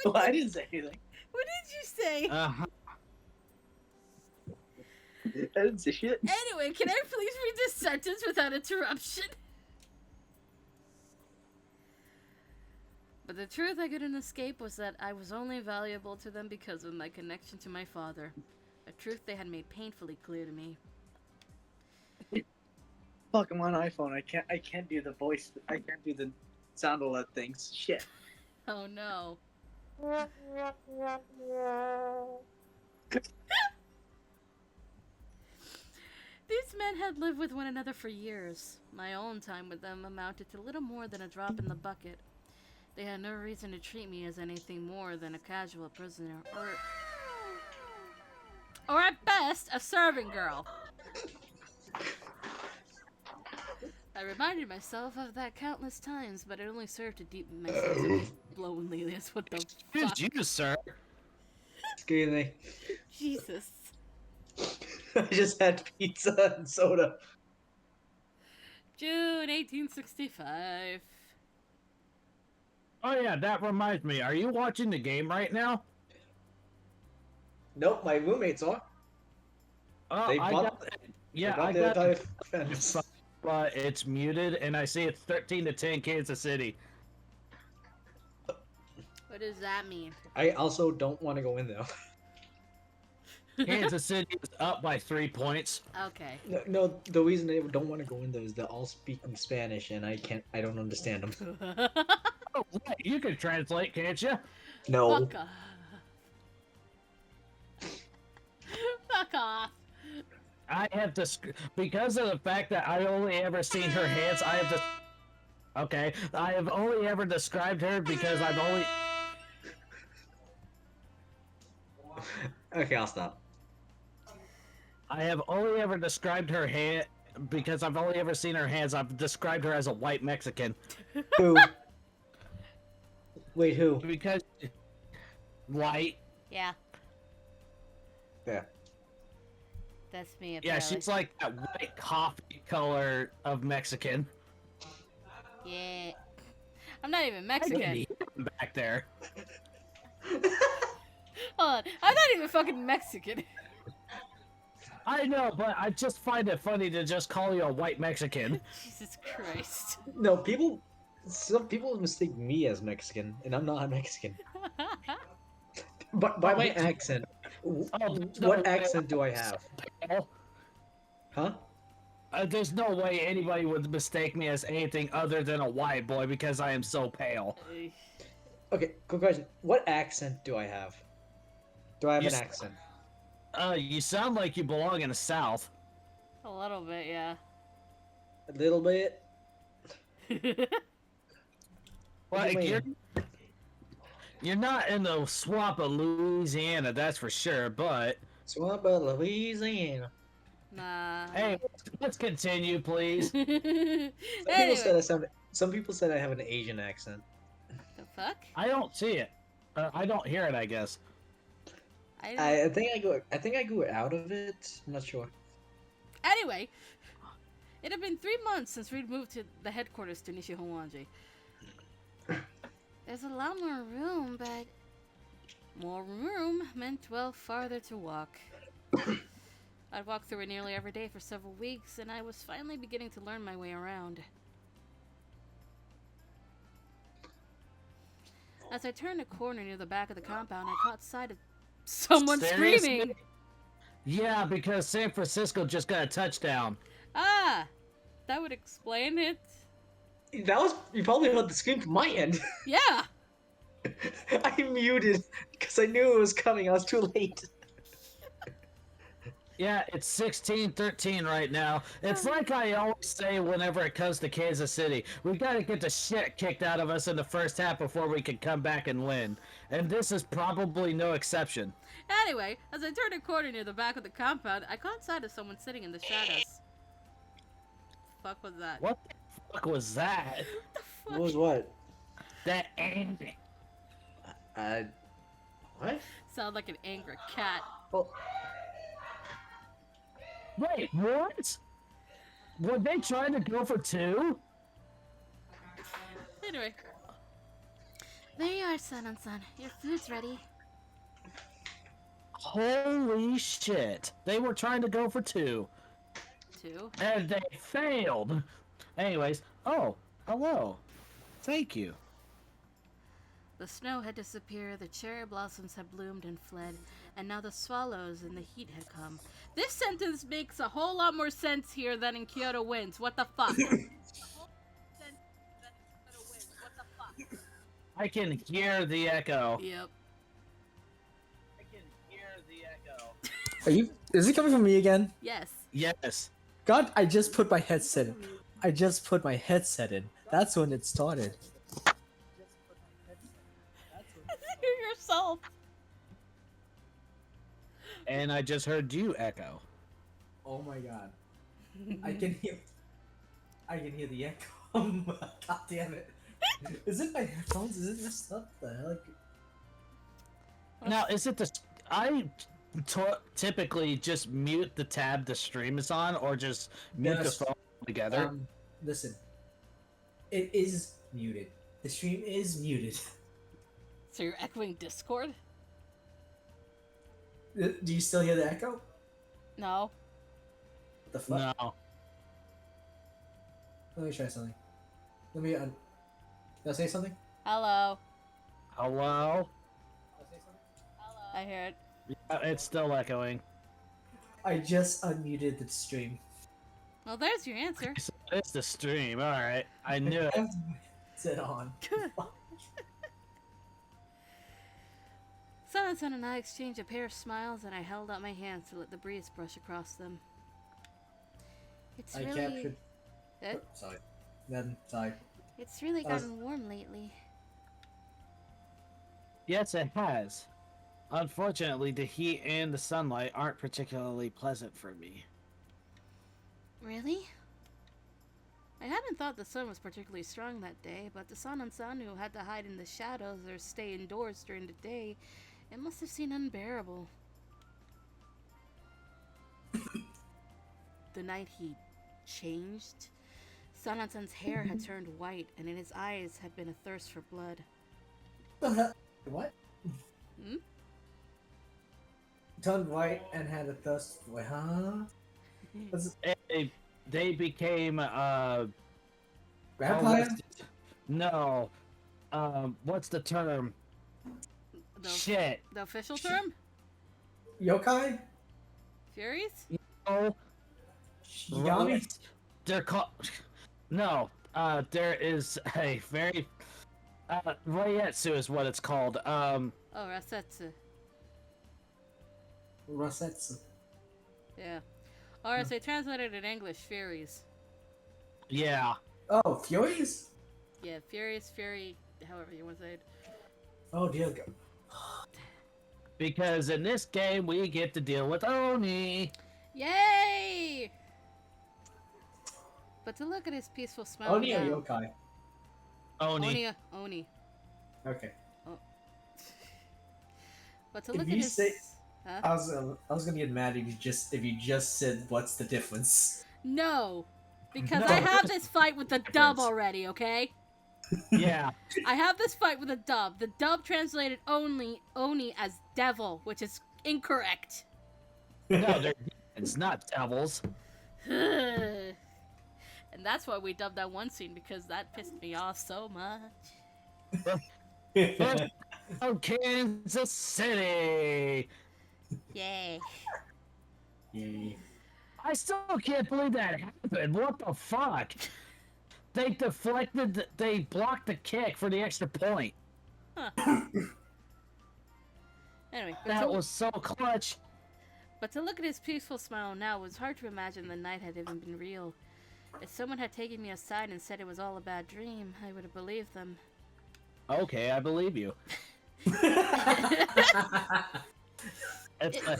Well, I didn't say anything. What did you say? Uh-huh. I didn't say shit. Anyway, can I please read this sentence without interruption? But the truth I couldn't escape was that I was only valuable to them because of my connection to my father. A truth they had made painfully clear to me. Fuck, I'm on iPhone. I can't do the voice. I can't do the sound alert things. Shit. Oh no. These men had lived with one another for years. My own time with them amounted to little more than a drop in the bucket. They had no reason to treat me as anything more than a casual prisoner, or at best, a serving girl. I reminded myself of that countless times, but it only served to deepen my sense of loneliness. What the Excuse fuck? you, sir. Excuse me. Jesus. I just had pizza and soda. June 1865. Oh yeah, that reminds me. Are you watching the game right now? Nope, my roommates are. Oh, They I bought- got. Yeah, They got I the got. entire fence. But it's muted, and I see it's 13-10 Kansas City. What does that mean? I also don't want to go in there. Kansas City is up by 3 points. Okay. No, the reason I don't want to go in there is they're all speaking Spanish, and I don't understand them. Oh, right, you can translate, can't you? No. Fuck off. Fuck off. I have to, because of the fact that I only ever seen her hands. I have to. Okay, I have only ever described her because I've only. Okay, I'll stop. I have only ever described her hand because I've only ever seen her hands. I've described her as a white Mexican Who? Wait, who? because white. Yeah, Yeah. that's me. Yeah, Apparently. she's like that white coffee color of Mexican. Yeah. I'm not even I didn't Mexican. hear him back there. Hold on. I'm not even fucking Mexican. I know, but I just find it funny to just call you a white Mexican. Jesus Christ. No, some people mistake me as Mexican, and I'm not Mexican. But by my accent, there's no what way accent do I have? pale. Huh? There's no way anybody would mistake me as anything other than a white boy because I am so pale. Okay, quick question. What accent do I have? Do I have You an s- accent? You sound like you belong in the South. A little bit, yeah. A little bit. What do you Like mean? you're not in the swamp of Louisiana, that's for sure. But Swamp of Louisiana. Nah. hey, let's continue, please. Anyway, Some people said I have an Asian accent. the fuck? I don't see it. I don't hear it. I guess. I think I grew out of it. I'm not sure. Anyway, it had been 3 months since we'd moved to the headquarters to Nishihowanji. There's a lot more room, but more room meant, well, farther to walk. I'd walked through it nearly every day for several weeks, and I was finally beginning to learn my way around. As I turned a corner near the back of the compound, I caught sight of someone Seriously? screaming. Yeah, because San Francisco just got a touchdown. Ah, that would explain it. That was you probably heard the scream from my end. Yeah. I muted because I knew it was coming. I was too late. Yeah, it's 16-13 right now. It's like I always say whenever it comes to Kansas City. We gotta get the shit kicked out of us in the first half before we can come back and win. And this is probably no exception. Anyway, as I turned a corner near the back of the compound, I caught sight of someone sitting in the shadows. Fuck was that? What the fuck was that? What was what? That angry. What? Sound like an angry cat. Well, Wait, what? Were they trying to go for two? Anyway. There you are, son. Your food's ready. Holy shit. They were trying to go for two. Two. And they failed. Anyways, oh, hello. Thank you. The snow had disappeared, the cherry blossoms had bloomed and fled, and now the swallows and the heat had come. This sentence makes a whole lot more sense here than in Kyoto Winds. What the fuck? I can hear the echo. Yep. I can hear the echo. Are you? Is it coming from me again? Yes. Yes. God, I just put my headset in. That's when it started. Hear yourself. And I just heard you echo. Oh my god. I can hear the echo. God damn it. Is it my headphones? Is it messed up? The hell? Now, is it the... I typically just mute the tab the stream is on, or just mute Yes. the phone together. Listen. It is muted. The stream is muted. So you're echoing Discord? Do you still hear the echo? No. What the fuck? No. Let me try something. Let me. Did I say something? Hello. Hello? I hear it. Yeah, it's still echoing. I just unmuted the stream. Well, there's your answer. So it's the stream. All right. I knew it. I have to put it on. Son and I exchanged a pair of smiles, and I held out my hands to let the breeze brush across them. It's I really... captured. Eh? Oh, sorry. Then sorry. It's really I was- gotten warm lately. Yes, it has. Unfortunately, the heat and the sunlight aren't particularly pleasant for me. Really? I hadn't thought the sun was particularly strong that day, but the San and Sanu had to hide in the shadows or stay indoors during the day. It must have seemed unbearable. The night he changed. Sanansan's hair had turned white, and in his eyes had been a thirst for blood. What? Hmm? Turned white and had a thirst for huh? They became Vampire? no. What's the term? Shit. The official term? Yokai? Furies? Oh, Yami? they're called. No. There is a very. Reietsu is what it's called. Oh, Rasetsu. Rosetsu. Yeah. Or as they translated in English, Furies. Yeah. Oh, Furies? Yeah, Furious, Fury, however you want to say it. Oh dear God. Because in this game we get to deal with Oni. Yay! But to look at his peaceful smile Oni or now... yokai? Oni. Oni. Okay. But to If look you at his... say- Huh? I was gonna get mad if you just said what's the difference. No! Because No. I have this fight with the dub Difference. already, okay? Yeah. I have this fight with the dub. The dub translated Oni as devil, which is incorrect. No, they're it's not devils. And that's why we dubbed that one scene, because that pissed me off so much. Oh, Kansas City. Yay. Yay. I still can't believe that happened. What the fuck? They deflected. They blocked the kick for the extra point. Anyway, That was so clutch. but to look at his peaceful smile now, it was hard to imagine the night had even been real. If someone had taken me aside and said it was all a bad dream, I would have believed them. Okay, I believe you. It's like,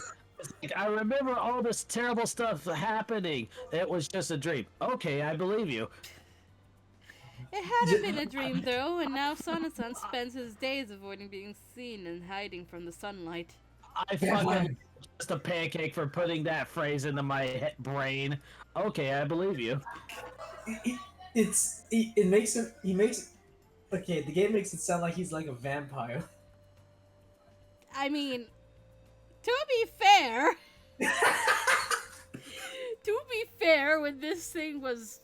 I remember all this terrible stuff happening. It was just a dream. Okay, I believe you. It hadn't been a dream, though, and now Sana-san spends his days avoiding being seen and hiding from the sunlight. I fucking just a pancake for putting that phrase into my brain. Okay, I believe you. It makes him. He makes. Okay, the game makes it sound like he's like a vampire. I mean, to be fair, when this thing was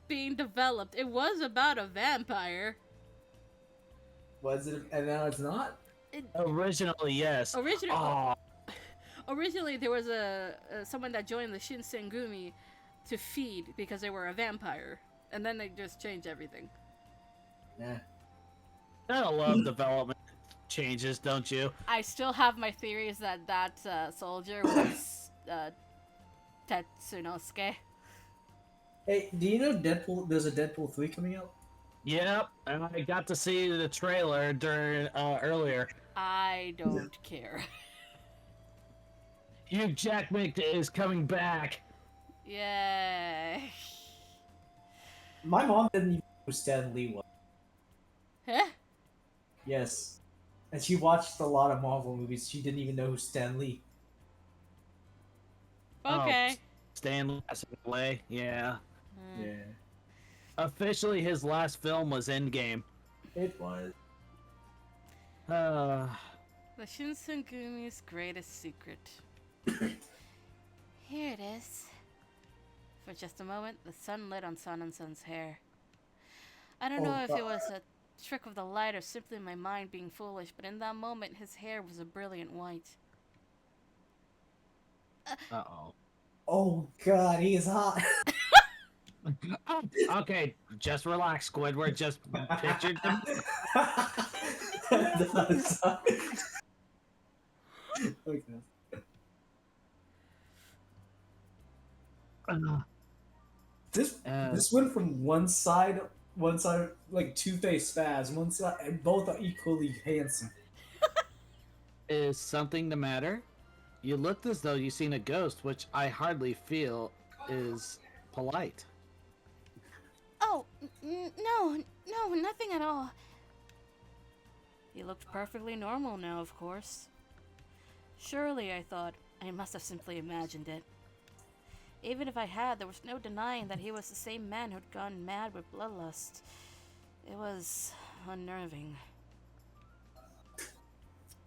being developed, it was about a vampire. Was it? And now it's not. Originally, yes. Originally, Oh, originally there was someone that joined the Shinsengumi to feed because they were a vampire, and then they just changed everything. Yeah. I love development changes, don't you? I still have my theories that soldier was Tetsunosuke. Hey, do you know Deadpool? There's a Deadpool 3 coming out. Yep, and I got to see the trailer during earlier. I don't care. Hugh Jackman is coming back. Yay. My mom didn't even know who Stan Lee was. Huh? Yes, and she watched a lot of Marvel movies. She didn't even know who Stan Lee. Okay. Stanley passed away. Yeah. Hmm. Yeah, Officially, his last film was Endgame. it was. Uh, The Shinsengumi's greatest secret. Here it is. For just a moment, the sun lit on Sanonsun's hair. I don't know if it was a trick of the light or simply my mind being foolish, but in that moment, his hair was a brilliant white. uh-oh. Oh God, he is hot. Okay, just relax, Squidward. Just pictured him. Okay. This went from one side like two-faced spaz, one side, and both are equally handsome. Is something the matter? You looked as though you've seen a ghost, which I hardly feel is polite. Oh, no, nothing at all. He looked perfectly normal now, of course. Surely, I thought, I must have simply imagined it. Even if I had, there was no denying that he was the same man who'd gone mad with bloodlust. It was unnerving.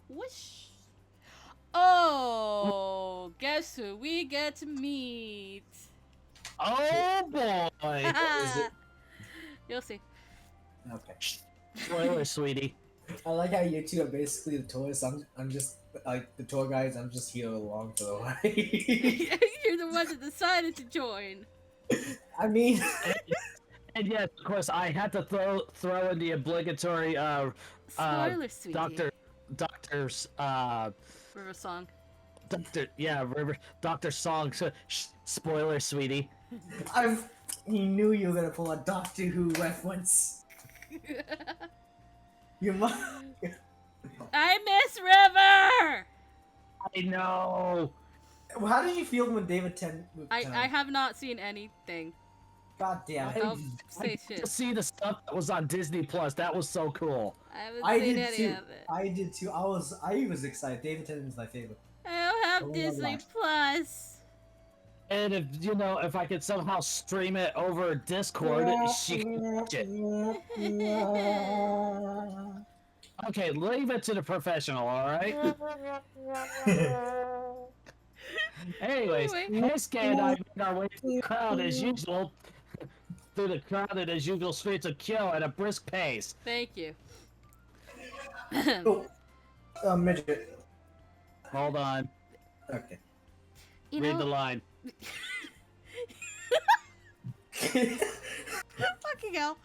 Whoosh! Oh, guess who we get to meet? Oh boy! Is it? You'll see. Okay. Spoiler, sweetie. I like how you two are basically the tourists. I'm just like the tour guides. I'm just here along for the ride. You're the one that decided to join. I mean, And yes, of course, I had to throw in the obligatory Spoiler, sweetie. Doctor's River Song. Doctor Song. So, spoiler, sweetie. he knew you were gonna pull a Doctor Who reference. You must. I miss River! I know. How did you feel when David Tennant? I have not seen anything. God damn it! Don't say shit. To see the stuff that was on Disney Plus, that was so cool. I haven't I seen did any too. of it. I did too. I was excited. David Tennant is my favorite. I don't have Oh my Disney gosh. Plus. And if I could somehow stream it over Discord, she could watch it. Okay, leave it to the professional, alright? Anyways, Anyway. Hiske and I made our way through the crowd as usual. Through the crowded as usual streets of Kyo at a brisk pace. Thank you. Oh, midget. Hold on. Okay. You Read know, the line. fucking hell.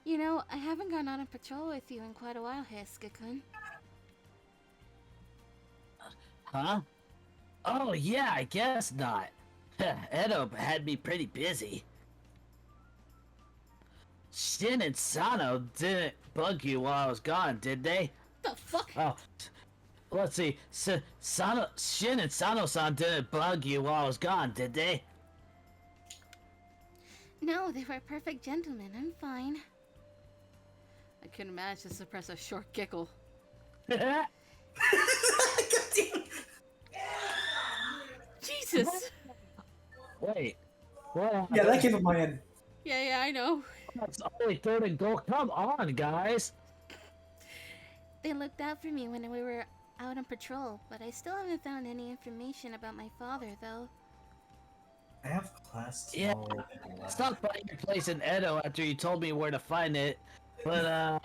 You know, I haven't gone on a patrol with you in quite a while, Hiske-kun. Huh? Oh yeah, I guess not. Edo had me pretty busy. Shin and Sano didn't bug you while I was gone, did they? The fuck? Oh, let's see. Shin and Sano-san didn't bug you while I was gone, did they? No, they were perfect gentlemen. I'm fine. I couldn't manage to suppress a short giggle. Jesus! Wait. What? Yeah, that came from my end. Yeah, I know. It's only third and goal. Come on, guys. They looked out for me when we were out on patrol, but I still haven't found any information about my father, though. I have class Yeah. tomorrow. Stopped by your place in Edo after you told me where to find it. But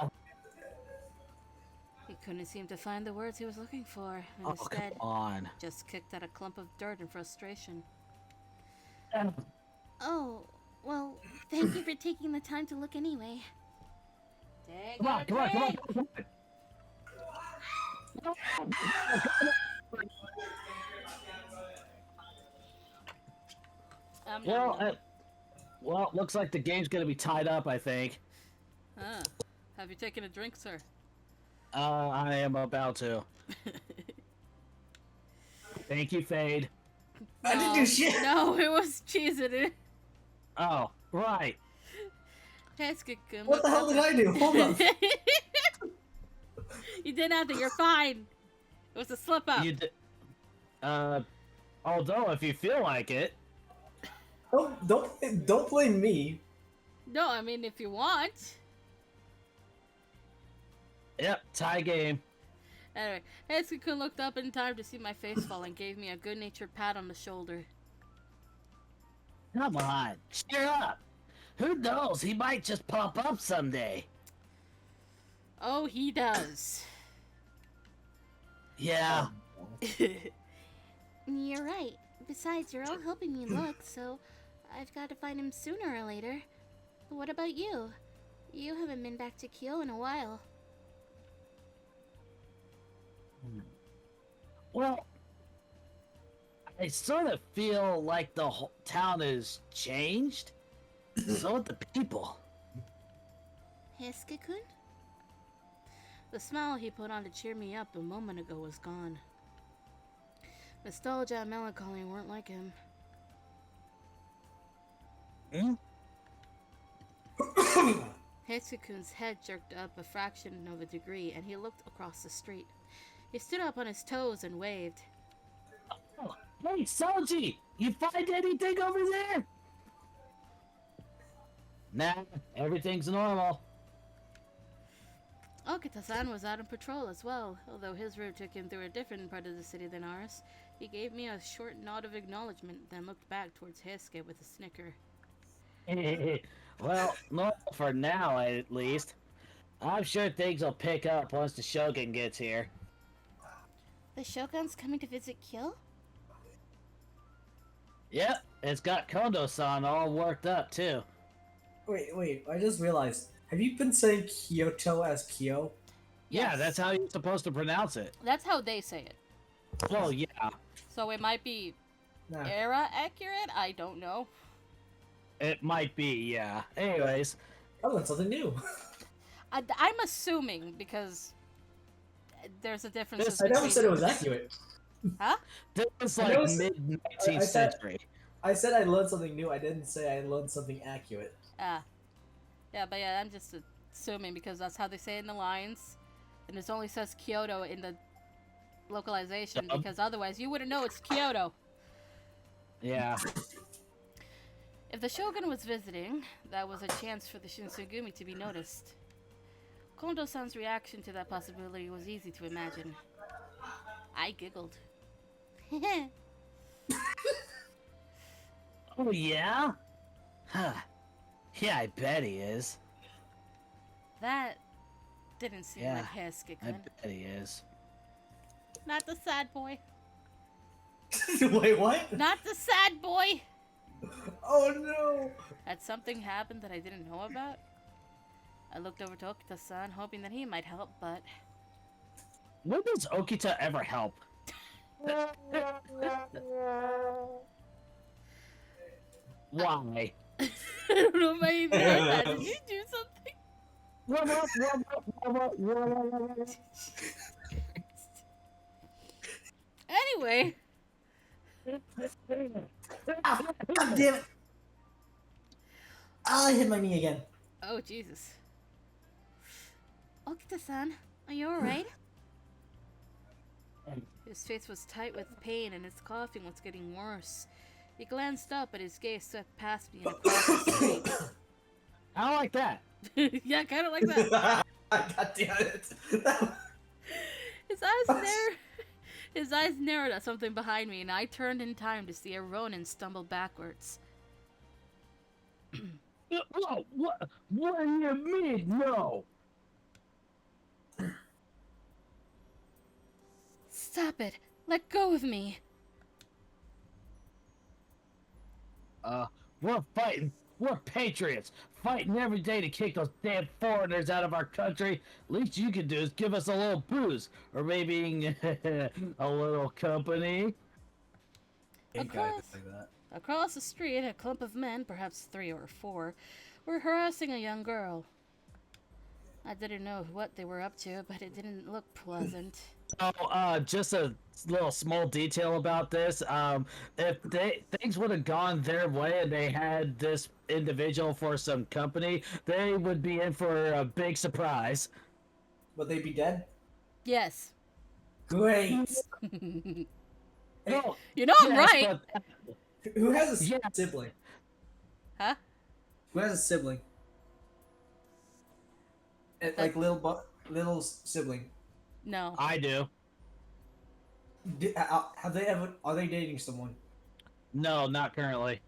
He couldn't seem to find the words he was looking for, and oh, instead come on. just kicked at a clump of dirt in frustration. Uh, Oh, well, thank you for taking the time to look anyway. Take Come on, a come on, come on, drink. come on. Nom, nom. Well, looks like the game's gonna be tied up, I think. Ah, have you taken a drink, sir? I am about to. Thank you, Fade. I didn't do shit. No, it was cheese in it. Oh, right. Hesuke-kun, What the hell did I do? Hold on. You did nothing. You're fine. It was a slip up. You d- although if you feel like it. Don't blame me. No, I mean if you want. Yep, tie game. Anyway, Hesuke-kun looked up in time to see my face fall and gave me a good-natured pat on the shoulder. Come on, cheer up. Who knows? He might just pop up someday. Oh, he does. Yeah. You're right. Besides, you're all helping me look, so I've got to find him sooner or later. What about you? You haven't been back to Kyo in a while. Well, I sort of feel like the whole town has changed. So have the people. Hesuke-kun? The smile he put on to cheer me up a moment ago was gone. Nostalgia and melancholy weren't like him. Hmm? Hesuke-kun's head jerked up a fraction of a degree, and he looked across the street. He stood up on his toes and waved. Oh, hey, Soji! You find anything over there? Nah, everything's normal. Okita-san was out on patrol as well, although his route took him through a different part of the city than ours. He gave me a short nod of acknowledgement, then looked back towards Heisuke with a snicker. Well, normal for now, at least. I'm sure things will pick up once the Shogun gets here. The Shogun's coming to visit Kyo? Yep, it's got Kondo-san all worked up, too. Wait, I just realized. Have you been saying Kyoto as Kyo? Yeah, Yes. that's how you're supposed to pronounce it. That's how they say it. Well, yeah, So it might be Nah. era accurate? I don't know. it might be, yeah. Anyways, I learned something new. I'm assuming because there's a difference. This- I never said it was accurate. Huh? this is I like know it's- mid-19th I said- century. I said I learned something new. I didn't say I learned something accurate. Yeah, but yeah, I'm just assuming because that's how they say it in the lines, and it only says Kyoto in the localization because otherwise you wouldn't know it's Kyoto. Yeah. If the Shogun was visiting, that was a chance for the Shinsengumi to be noticed. Kondo-san's reaction to that possibility was easy to imagine. I giggled. Oh, yeah? Huh. Yeah, I bet he is. That didn't seem Yeah, like I Hesuke-kun. bet he is. Not the sad boy. Wait, what? Not the sad boy! Oh no! Had something happened that I didn't know about? I looked over to Okita-san, hoping that he might help, but... When does Okita ever help? Why? I don't know if I even heard that. Did you do something? Anyway, God damn it! I hit my knee again. oh Jesus. Okita-san, are you alright? His face was tight with pain and his coughing was getting worse. He glanced up and his gaze swept past me and across the street. I don't like that. Yeah, kind of like that. God damn it! His eyes narrowed at something behind me, and I turned in time to see a Ronin stumble backwards. What do you mean, no? Stop it! Let go of me! We're fighting. We're patriots, fighting every day to kick those damn foreigners out of our country. Least you can do is give us a little booze, or maybe a little company. Hate guys Across, like that. across the street, a clump of men, perhaps 3 or 4, were harassing a young girl. I didn't know what they were up to, but it didn't look pleasant. Oh, just a little small detail about this. If things would have gone their way and they had this individual for some company, they would be in for a big surprise. Would they be dead? Yes. Great. Well, You know I'm yes, right! but Who has a Yeah. sibling? Huh? Who has a sibling? Like little sibling. No. I do. Have they ever? Are they dating someone? No, not currently.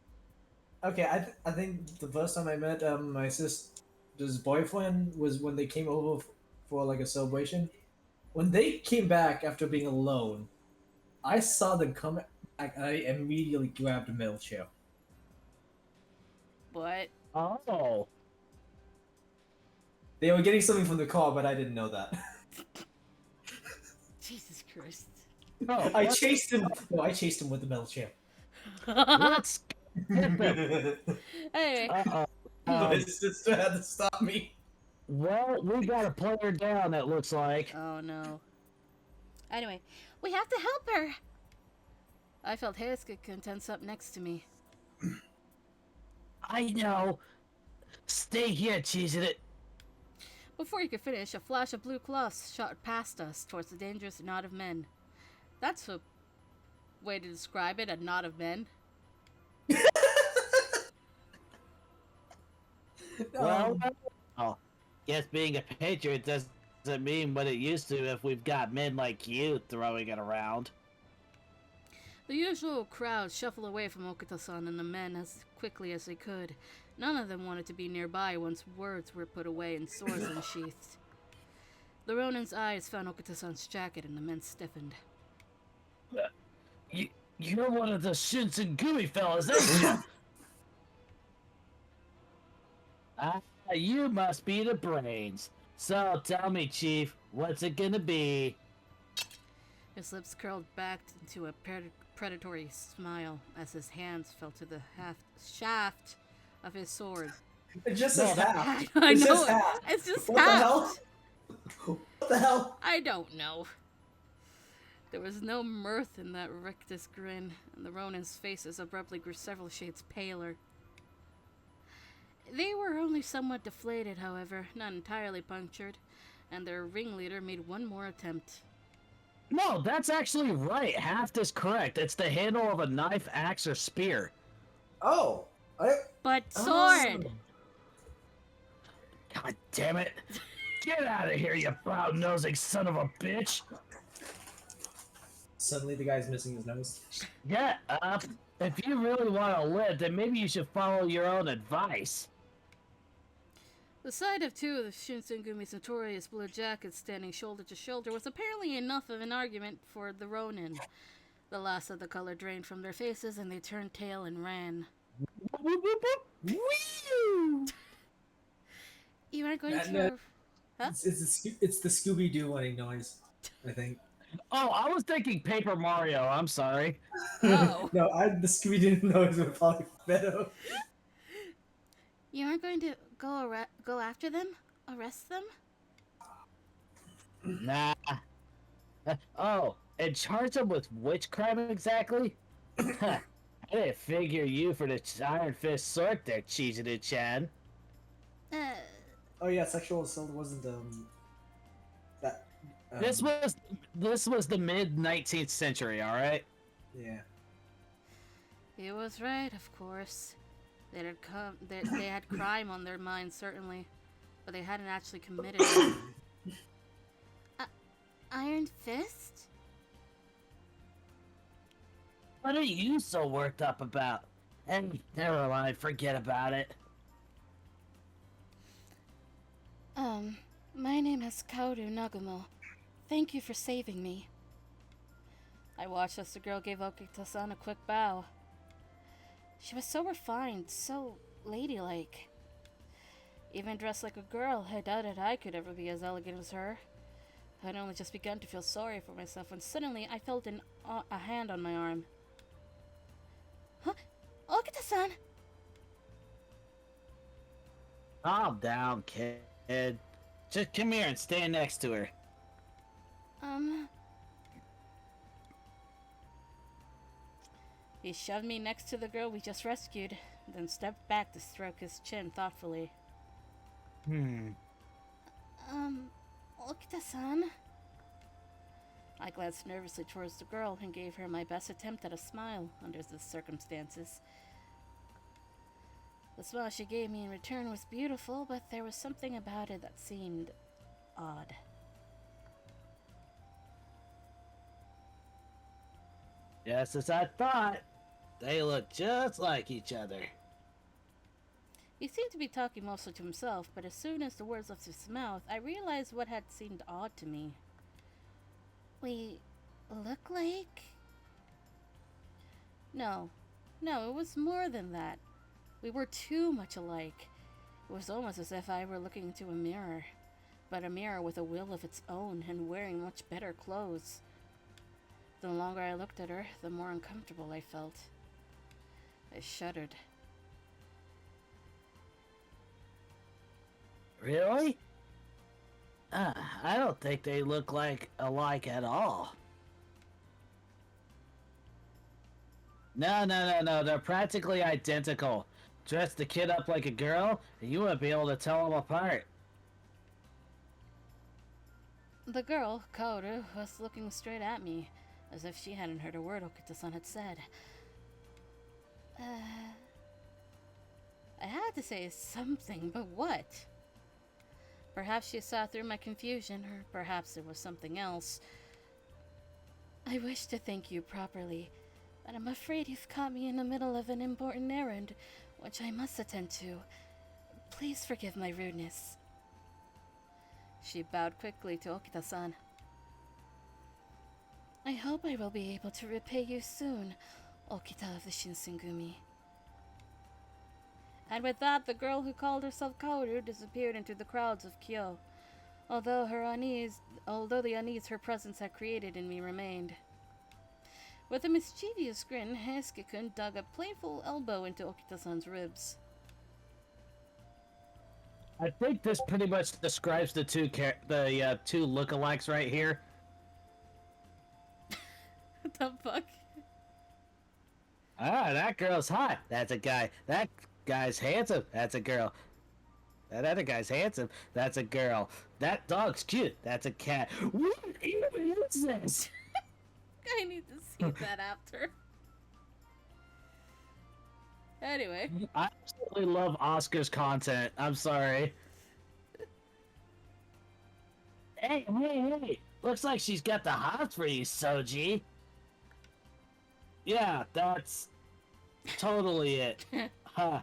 Okay, I think the first time I met my sister's boyfriend was when they came over for like a celebration. When they came back after being alone, I saw them come. I immediately grabbed a metal chair. What? Oh. They were getting something from the car, but I didn't know that. Jesus Christ. Oh, I chased him. No, I chased him with the metal chair. let's get them. Anyway, Uh-oh. My sister had to stop me. Well, we got a player down, it looks like. oh no. Anyway, we have to help her! I felt Hayasuke tense up next to me. I know. Stay here, cheesing it. Before he could finish, a flash of blue cloths shot past us towards the dangerous knot of men. That's a way to describe it, a knot of men. Well, oh, guess being a patriot doesn't mean what it used to if we've got men like you throwing it around. The usual crowd shuffled away from Okuta-san and the men as quickly as they could. None of them wanted to be nearby once words were put away and swords unsheathed. The Ronin's eyes found Okuta-san's jacket and the men stiffened. You're one of the Shinsengumi fellas, ain't you? You must be the brains. So tell me, Chief, what's it gonna be? His lips curled back into a predatory smile as his hands fell to the shaft of his sword. It just says half. I It know says it. half. It's just What the half. hell? What the hell? I don't know. There was no mirth in that rictus grin, and the Ronin's faces abruptly grew several shades paler. They were only somewhat deflated, however, not entirely punctured, and their ringleader made one more attempt. No, that's actually right. Half is correct. It's the handle of a knife, axe, or spear. Oh, But sword! God damn it. Get out of here, you brown-nosing son of a bitch! Suddenly the guy's missing his nose. Get up! If you really want to live, then maybe you should follow your own advice. The sight of two of the Shinsengumi's notorious blue jackets standing shoulder to shoulder was apparently enough of an argument for the Ronin. The last of the color drained from their faces, and they turned tail and ran. Whee! You aren't going That- to... Huh? It's the Scooby Doo running noise, I think. Oh, I was thinking Paper Mario. I'm sorry. Oh. No, the Scooby Doo noise would probably be better. You aren't going to go after them? Arrest them? Nah. Oh, and charge them with which crime exactly? Huh. I didn't figure you for the Iron Fist sort there, Chizuru-chan. Oh yeah, sexual assault wasn't that. This was the mid 19th century, all right? Yeah. He was right, of course. They had crime on their minds, certainly, but they hadn't actually committed it. Iron Fist? What are you so worked up about? And never mind, forget about it. My name is Kaoru Nagumo. Thank you for saving me. I watched as the girl gave Okita-san a quick bow. She was so refined, so ladylike. Even dressed like a girl, I doubted I could ever be as elegant as her. I had only just begun to feel sorry for myself when suddenly I felt a hand on my arm. Huh? Okita-san! Calm down, kid. Just come here and stand next to her. He shoved me next to the girl we just rescued, then stepped back to stroke his chin thoughtfully. Okita-san? I glanced nervously towards the girl and gave her my best attempt at a smile under the circumstances. The smile she gave me in return was beautiful, but there was something about it that seemed odd. Just as I thought. They look just like each other. He seemed to be talking mostly to himself, but as soon as the words left his mouth, I realized what had seemed odd to me. We look like... No, it was more than that. We were too much alike. It was almost as if I were looking into a mirror, but a mirror with a will of its own and wearing much better clothes. The longer I looked at her, the more uncomfortable I felt. I shuddered. Really? I don't think they look alike at all. No, they're practically identical. Dress the kid up like a girl, and you wouldn't be able to tell them apart. The girl, Kaoru, was looking straight at me, as if she hadn't heard a word Okita-san had said. I had to say something, but what? Perhaps she saw through my confusion, or perhaps there was something else. I wish to thank you properly, but I'm afraid you've caught me in the middle of an important errand, which I must attend to. Please forgive my rudeness. She bowed quickly to Okita-san. I hope I will be able to repay you soon, Okita of the Shinsengumi. And with that, the girl who called herself Kaoru disappeared into the crowds of Kyo, although the unease her presence had created in me remained. With a mischievous grin, Heisuke-kun dug a playful elbow into Okita-san's ribs. I think this pretty much describes the two lookalikes right here. What the fuck? Ah, that girl's hot. That's a guy. That guy's handsome. That's a girl. That other guy's handsome. That's a girl. That dog's cute. That's a cat. What even is this? I need to see that after. Anyway. I absolutely love Oscar's content. I'm sorry. Hey. Looks like she's got the hots for you, Soji. Yeah, that's totally it. Huh.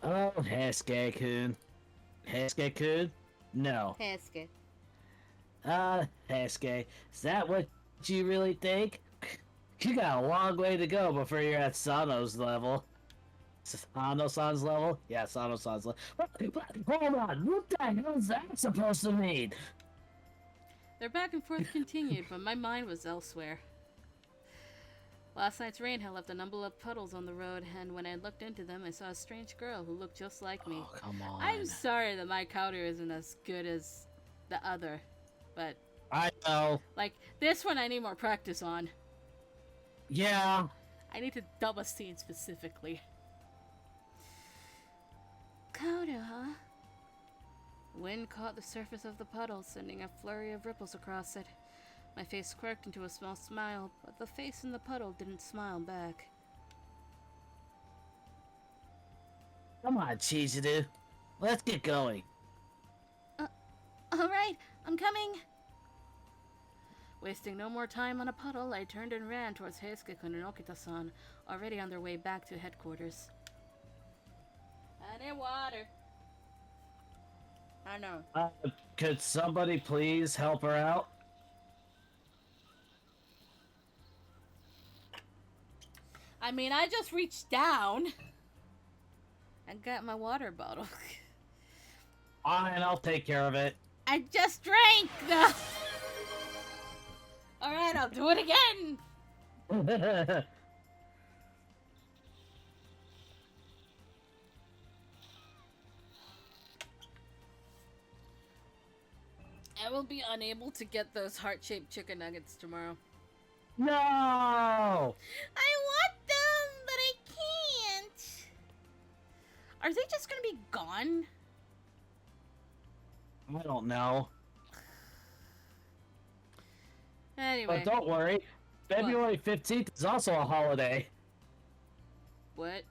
Oh, Heisuke-kun. Heisuke-kun? No. Heisuke. Heisuke, is that what you really think? You got a long way to go before you're at Sano's level. Sano-san's level? Yeah, Sano-san's level. Hold on, what the hell is that supposed to mean? Their back and forth continued, but my mind was elsewhere. Last night's rain had left a number of puddles on the road, and when I looked into them, I saw a strange girl who looked just like me. Oh, come on. I'm sorry that my counter isn't as good as the other, but... I know. Like, this one I need more practice on. Yeah. I need to dub a scene specifically. Kaoru, huh? Wind caught the surface of the puddle, sending a flurry of ripples across it. My face quirked into a small smile, but the face in the puddle didn't smile back. Come on, Chizuru. Let's get going. Alright, I'm coming. Wasting no more time on a puddle, I turned and ran towards Heisuke-kun and Okita-san, already on their way back to headquarters. I need water. I know. Could somebody please help her out? I mean, I just reached down and got my water bottle. Fine, I'll take care of it. I just drank, though. All right, I'll do it again. I will be unable to get those heart-shaped chicken nuggets tomorrow. No! I want them, but I can't. Are they just gonna be gone? I don't know. Anyway. But don't worry. February 15th is also a holiday. What?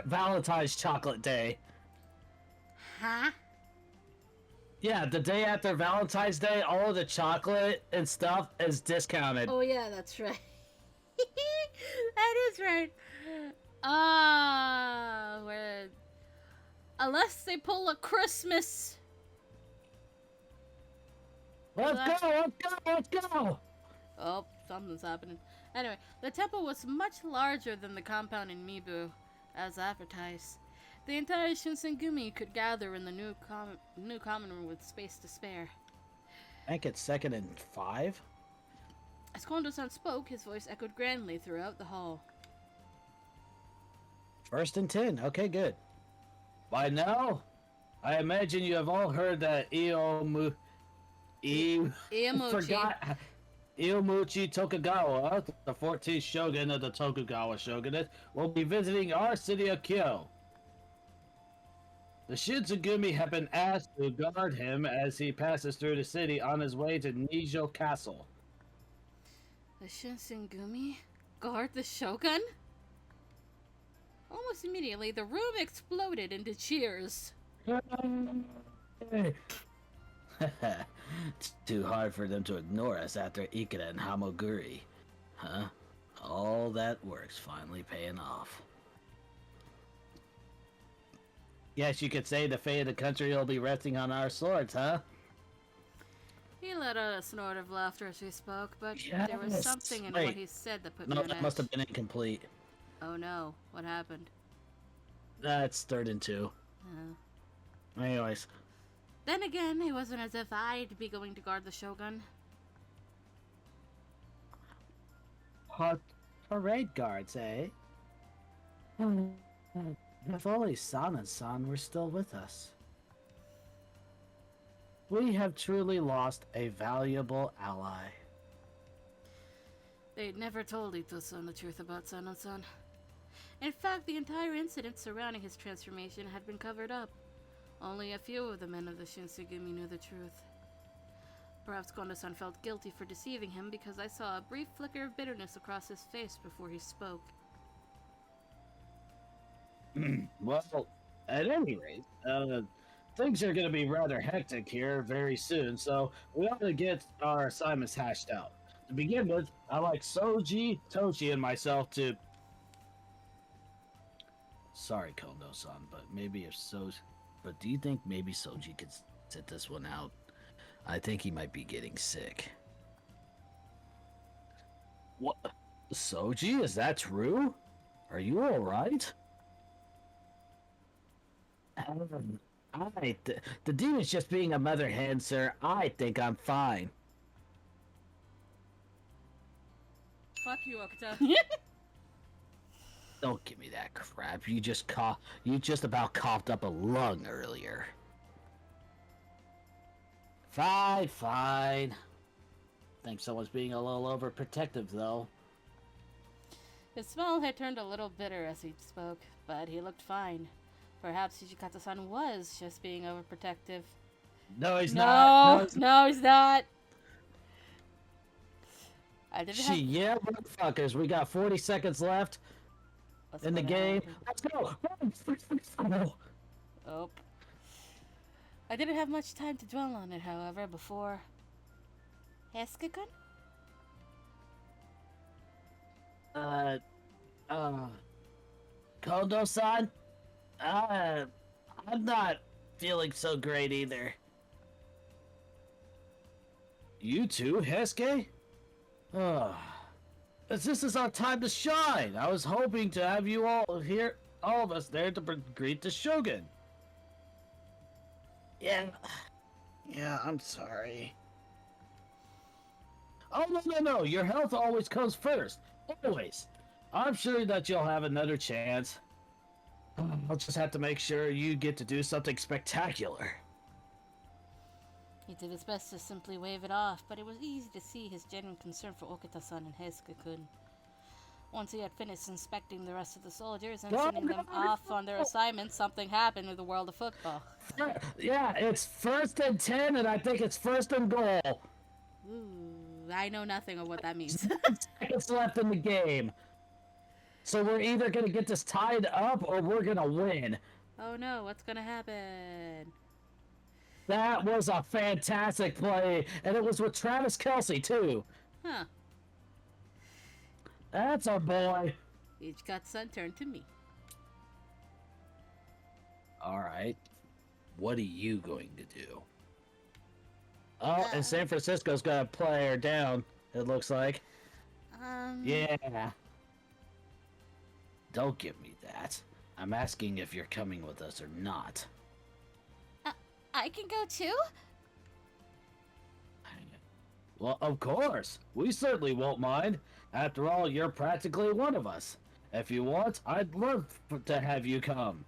Valentine's Chocolate Day. Huh? Yeah, the day after Valentine's Day, all of the chocolate and stuff is discounted. Oh yeah, that's right. That is right. Where... Unless they pull a Christmas. Let's go! Oh, something's happening. Anyway, the temple was much larger than the compound in Mibu, as advertised. The entire Shinsengumi could gather in the new common room with space to spare. I think it's 2nd and 5? As Kondo-san spoke, his voice echoed grandly throughout the hall. 1st and 10, okay, good. By now, I imagine you have all heard that Iemuchi Tokugawa, the 14th shogun of the Tokugawa shogunate, will be visiting our city of Kyo. The Shinsengumi have been asked to guard him as he passes through the city on his way to Nijo Castle. The Shinsengumi? Guard the Shogun? Almost immediately, the room exploded into cheers. It's too hard for them to ignore us after Ikeda and Hamoguri. Huh? All that work's finally paying off. Yes, you could say the fate of the country will be resting on our swords, huh? He let out a snort of laughter as he spoke, but Yes, there was something in what right. he said that put me No, on that edge. must have been incomplete. Oh no, what happened? That's 3rd and 2. Anyways. Then again, it wasn't as if I'd be going to guard the Shogun. Hot parade guards, eh? If only Sana-san were still with us. We have truly lost a valuable ally. They'd never told Ito-san the truth about Sano-san. In fact, the entire incident surrounding his transformation had been covered up. Only a few of the men of the Shinsengumi knew the truth. Perhaps Kondo-san felt guilty for deceiving him because I saw a brief flicker of bitterness across his face before he spoke. Well, at any rate, things are going to be rather hectic here very soon, so we ought to get our assignments hashed out. To begin with, I like Soji, Tochi, and myself to... Sorry, Kondo-san, but maybe if Soji... But do you think maybe Soji could sit this one out? I think he might be getting sick. What? Soji, is that true? Are you alright? The demon's just being a mother hen, sir. I think I'm fine. Fuck you, Okuta. Don't give me that crap. You just about coughed up a lung earlier. Fine. Think someone's being a little overprotective, though. His smile had turned a little bitter as he spoke, but he looked fine. Perhaps Shishikata-san was just being overprotective. No, he's not. No, he's not. I didn't have... Yeah, motherfuckers. We got 40 seconds left in the game. Let's go. Oh. I didn't have much time to dwell on it, however, before... Hesuke-kun? Kondo-san? I'm not feeling so great either. You too, Hesuke? This is our time to shine. I was hoping to have you all here, all of us there to greet the Shogun. Yeah, I'm sorry. Oh, no, your health always comes first. Always. I'm sure that you'll have another chance. I'll just have to make sure you get to do something spectacular. He did his best to simply wave it off, but it was easy to see his genuine concern for Okita-san and Heisuke-kun. Once he had finished inspecting the rest of the soldiers and sending them off on their assignments, something happened in the world of football. Yeah, it's 1st and 10, and I think it's 1st and goal. Ooh, I know nothing of what that means. 10 seconds left in the game. So we're either going to get this tied up or we're going to win. Oh no, what's gonna happen? That was a fantastic play, and it was with Travis Kelsey, too. Huh. That's our boy. Each got sun turned to me. All right. What are you going to do? Oh, and San Francisco's got a player down, it looks like. Yeah. Don't give me that. I'm asking if you're coming with us or not. I can go too? Well, of course. We certainly won't mind. After all, you're practically one of us. If you want, I'd love to have you come.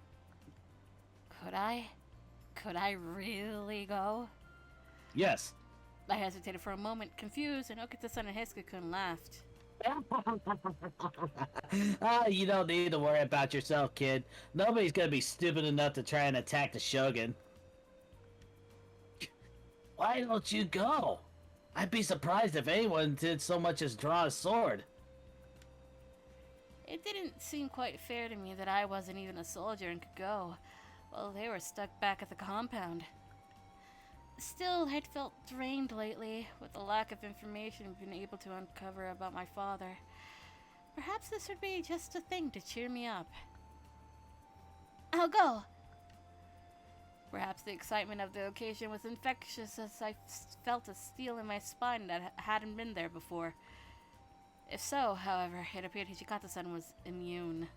Could I? Could I really go? Yes. I hesitated for a moment, confused, and Okita-san and Heisuke-kun laughed. You don't need to worry about yourself, kid. Nobody's gonna be stupid enough to try and attack the Shogun. Why don't you go? I'd be surprised if anyone did so much as draw a sword. It didn't seem quite fair to me that I wasn't even a soldier and could go, while they were stuck back at the compound. Still, I'd felt drained lately, with the lack of information I've been able to uncover about my father. Perhaps this would be just a thing to cheer me up. I'll go. Perhaps the excitement of the occasion was infectious, as I felt a steel in my spine that hadn't been there before. If so, however, it appeared Hijikata-san was immune.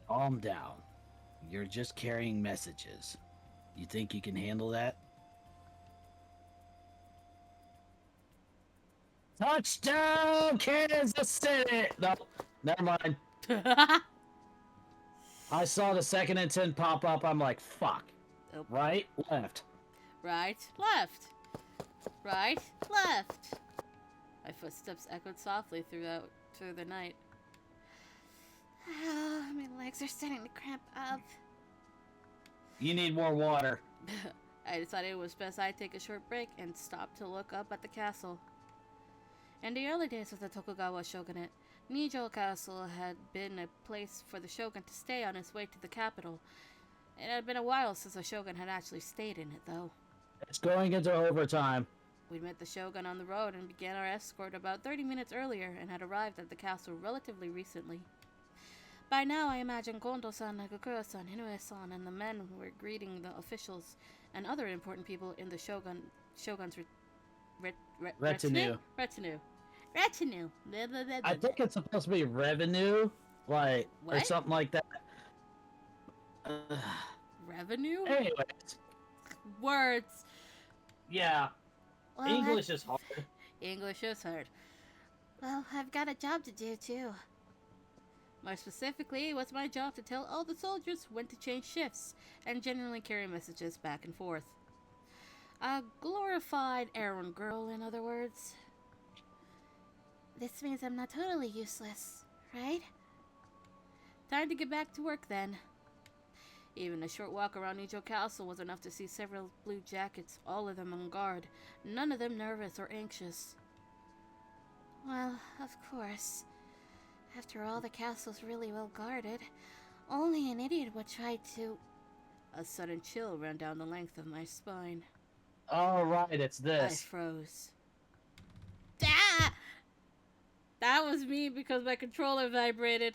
Calm down. You're just carrying messages. You think you can handle that? Touchdown, Kansas City! No, never mind. I saw the 2nd and 10 pop up. I'm like, fuck. Nope. Right, left. Right, left. Right, left. My footsteps echoed softly through the night. Oh, my legs are starting to cramp up. You need more water. I decided it was best I take a short break and stop to look up at the castle. In the early days of the Tokugawa shogunate, Nijo Castle had been a place for the shogun to stay on his way to the capital. It had been a while since a shogun had actually stayed in it, though. It's going into overtime. We met the shogun on the road and began our escort about 30 minutes earlier and had arrived at the castle relatively recently. By now, I imagine Gondo-san, Nagakura-san, Inoue-san, and the men who were greeting the officials and other important people in the shogun's retinue. Retinue. Blah, blah, blah, I blah. think it's supposed to be revenue, like, or What? something like that. Revenue? Anyways, Words. yeah, Well, English is hard. English is hard. Well, I've got a job to do too. More specifically, it was my job to tell all the soldiers when to change shifts and generally carry messages back and forth. A glorified errand girl, in other words. This means I'm not totally useless, right? Time to get back to work then. Even a short walk around Nijo Castle was enough to see several blue jackets, all of them on guard, none of them nervous or anxious. Well, of course. After all, the castle's really well guarded. Only an idiot would try to... A sudden chill ran down the length of my spine. All right, it's I this. froze. Ah! That was me because my controller vibrated.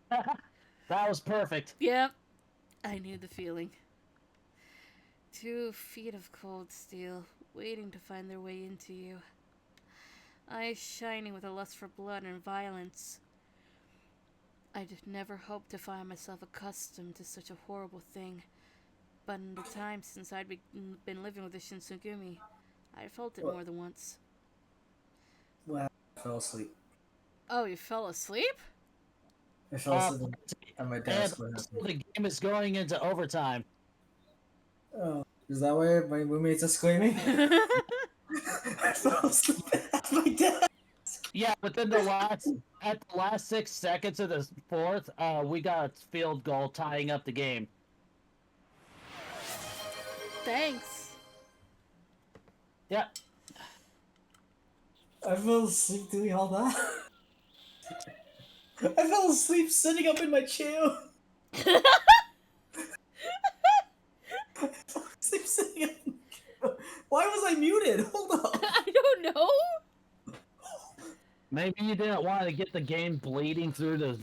That was perfect. Yep. I knew the feeling. 2 feet of cold steel, waiting to find their way into you. Eyes shining with a lust for blood and violence. I'd never hoped to find myself accustomed to such a horrible thing, but in the time since I'd been living with the Shinsengumi, I felt it more than once. Well, I fell asleep. Oh, you fell asleep? I fell asleep at my desk. What happened? The game is going into overtime. Oh, is that why my roommates are screaming? I fell asleep at my desk. Yeah, within at the last 6 seconds of the fourth, we got a field goal tying up the game. Thanks. Yeah. I fell asleep doing all that. I fell asleep sitting up in my chair. I fell asleep sitting up in my chair. Why was I muted? Hold up. I don't know. Maybe you didn't want to get the game bleeding through the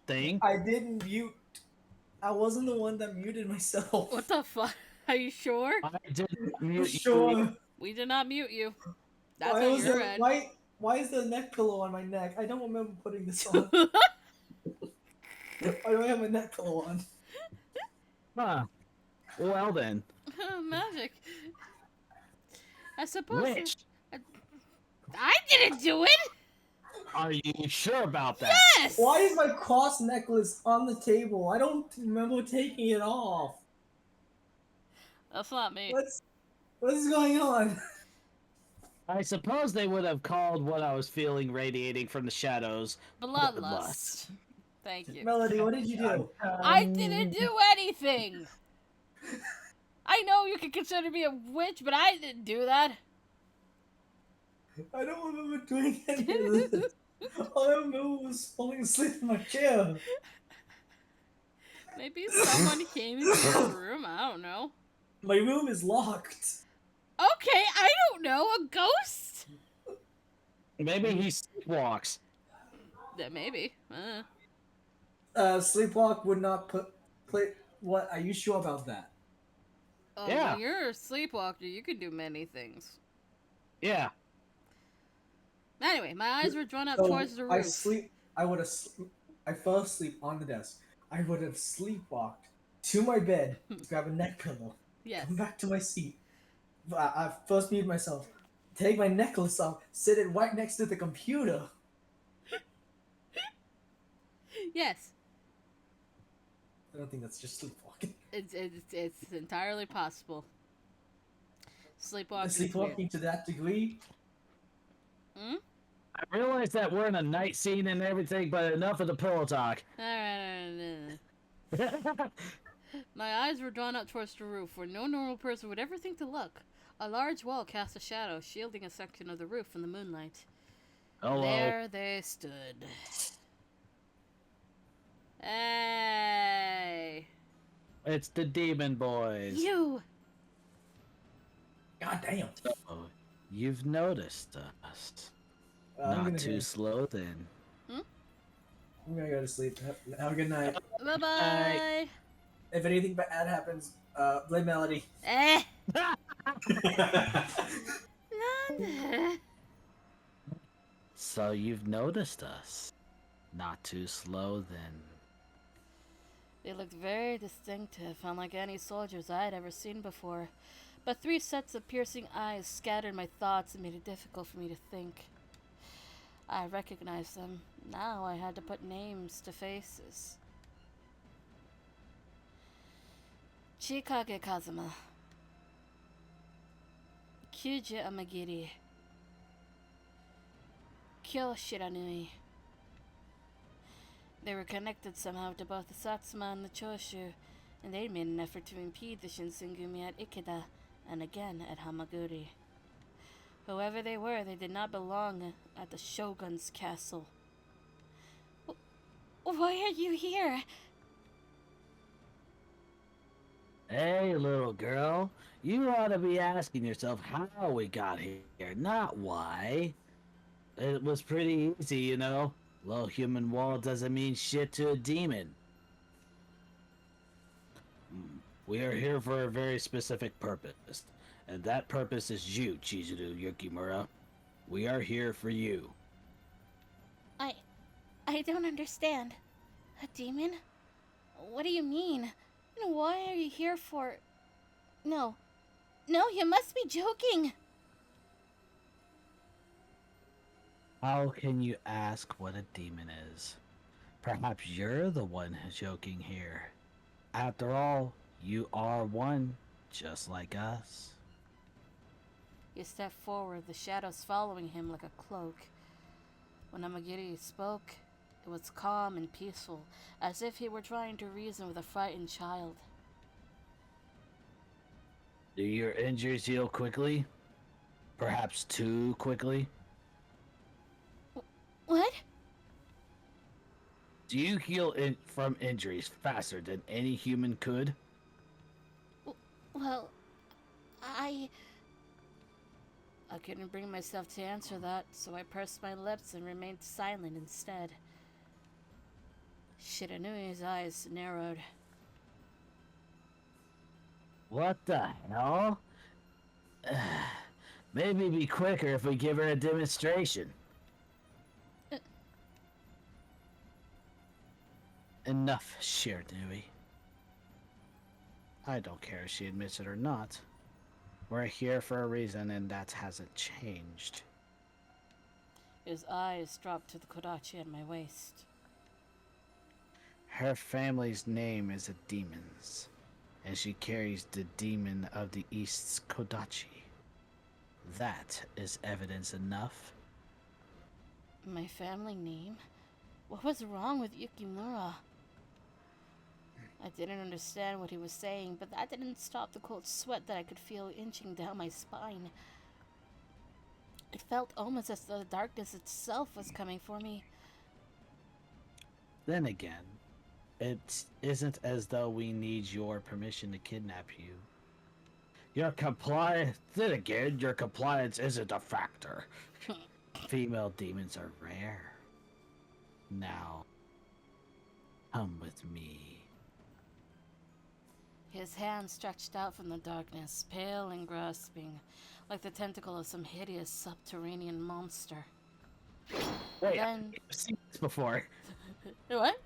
thing. I didn't mute. I wasn't the one that muted myself. What the fuck? Are you sure? I didn't mute you. Sure. We did not mute you. That's Why on was your there, end. why is there a neck pillow on my neck? I don't remember putting this on. Why do I have a neck pillow on? Huh. Well then. Magic. I suppose. Which? I didn't do it. Are you sure about that? Yes. Why is my cross necklace on the table? I don't remember taking it off. That's not me. What is going on? I suppose they would have called what I was feeling radiating from the shadows Bloodlust. Thank you. Melody, what did you do? I didn't do anything. I know you could consider me a witch, but I didn't do that. I don't remember doing any of this. All I remember was falling asleep in my chair. Maybe someone came into the room. I don't know. My room is locked. Okay, I don't know. A ghost? Maybe he sleepwalks. Yeah, maybe. Sleepwalk would not play. What? Are you sure about that? Oh, Yeah. When you're a sleepwalker, you can do many things. Yeah. Anyway, my eyes were drawn up So towards the roof. I fell asleep on the desk. I would have sleepwalked to my bed, grab a neck pillow, Yes. come back to my seat. I first mute myself, take my necklace off, sit it right next to the computer. Yes. I don't think that's just sleepwalking. It's entirely possible. Sleepwalking. Sleepwalking to that degree? Hmm? I realize that we're in a night scene and everything, but enough of the pillow talk. Alright. My eyes were drawn up towards the roof, where no normal person would ever think to look. A large wall cast a shadow, shielding a section of the roof from the moonlight. Hello. There they stood. Hey! It's the Demon Boys. You! God damn. Oh, you've noticed us. I'm Not gonna too go. slow then. I'm gonna go to sleep. Have a good night. Bye-bye! If anything bad happens, blame Melody. Eh! Nanda. So you've noticed us. Not too slow then. They looked very distinctive, unlike any soldiers I had ever seen before. But 3 sets of piercing eyes scattered my thoughts and made it difficult for me to think. I recognized them. Now I had to put names to faces. Chikage Kazuma. Kyuji Amagiri. Kyo Shiranui. They were connected somehow to both the Satsuma and the Choshu, and they made an effort to impede the Shinsengumi at Ikeda and again at Hamaguri. Whoever they were, they did not belong at the Shogun's castle. Why are you here? Hey, little girl. You ought to be asking yourself how we got here, not why. It was pretty easy, you know. Low human wall doesn't mean shit to a demon. We are here for a very specific purpose, and that purpose is you, Chizuru Yukimura. We are here for you. I don't understand. A demon? What do you mean? And why are you here for... No, you must be joking! How can you ask what a demon is? Perhaps you're the one joking here. After all, you are one, just like us. He stepped forward, the shadows following him like a cloak. When Amagiri spoke, it was calm and peaceful, as if he were trying to reason with a frightened child. Do your injuries heal quickly? Perhaps too quickly? What? Do you heal from injuries faster than any human could? Well, I couldn't bring myself to answer that, so I pursed my lips and remained silent instead. Shiranui's eyes narrowed. What the hell? Maybe be quicker if we give her a demonstration. Enough, Shiranui. I don't care if she admits it or not. We're here for a reason, and that hasn't changed. His eyes dropped to the kodachi at my waist. Her family's name is a demon's, and she carries the demon of the East's kodachi. That is evidence enough. My family name? What was wrong with Yukimura? I didn't understand what he was saying, but that didn't stop the cold sweat that I could feel inching down my spine. It felt almost as though the darkness itself was coming for me. Then again, it isn't as though we need your permission to kidnap you. Then again, your compliance isn't a factor. Female demons are rare. Now, come with me. His hand stretched out from the darkness, pale and grasping, like the tentacle of some hideous subterranean monster. Wait, Then... I've seen this before. What?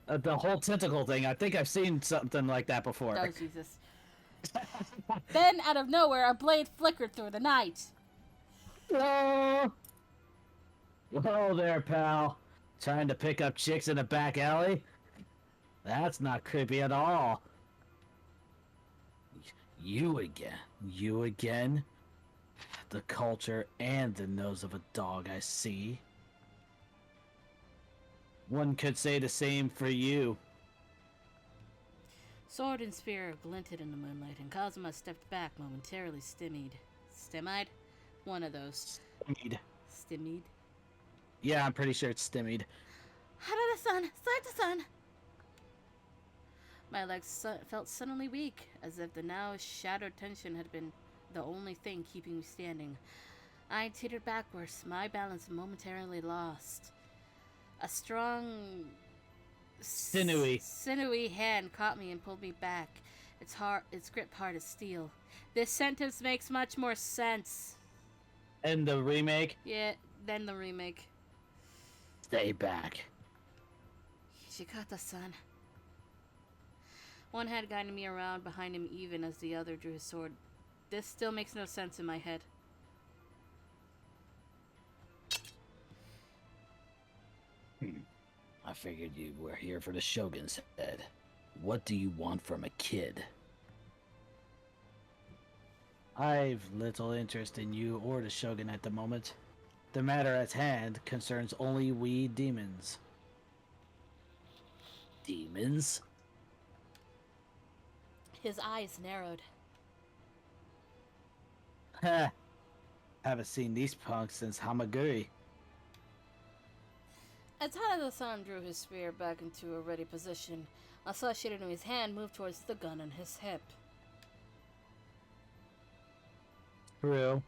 The whole tentacle thing, I think I've seen something like that before. Oh, Jesus. Then, out of nowhere, a blade flickered through the night. Hello! Whoa there, pal. Trying to pick up chicks in a back alley? That's not creepy at all. You again. You again? The culture and the nose of a dog, I see. One could say the same for you. Sword and spear glinted in the moonlight, and Kazuma stepped back momentarily stymied. Stymied? One of those. Stymied. Stymied? Yeah, I'm pretty sure it's stymied. Harada-san! Saita-san! My legs felt suddenly weak, as if the now shadowed tension had been the only thing keeping me standing. I teetered backwards, my balance momentarily lost. A strong, sinewy hand caught me and pulled me back. Its grip hard as steel. This sentence makes much more sense. And the remake? Yeah, than the remake. Stay back. Hijikata-san. One hand guided me around behind him even as the other drew his sword. This still makes no sense in my head. I figured you were here for the Shogun's head. What do you want from a kid? I've little interest in you or the Shogun at the moment. The matter at hand concerns only we demons. Demons? His eyes narrowed. Ha! Haven't seen these punks since Hamaguri. As Hanada-san drew his spear back into a ready position, I saw Shiranui's hand move towards the gun on his hip. True.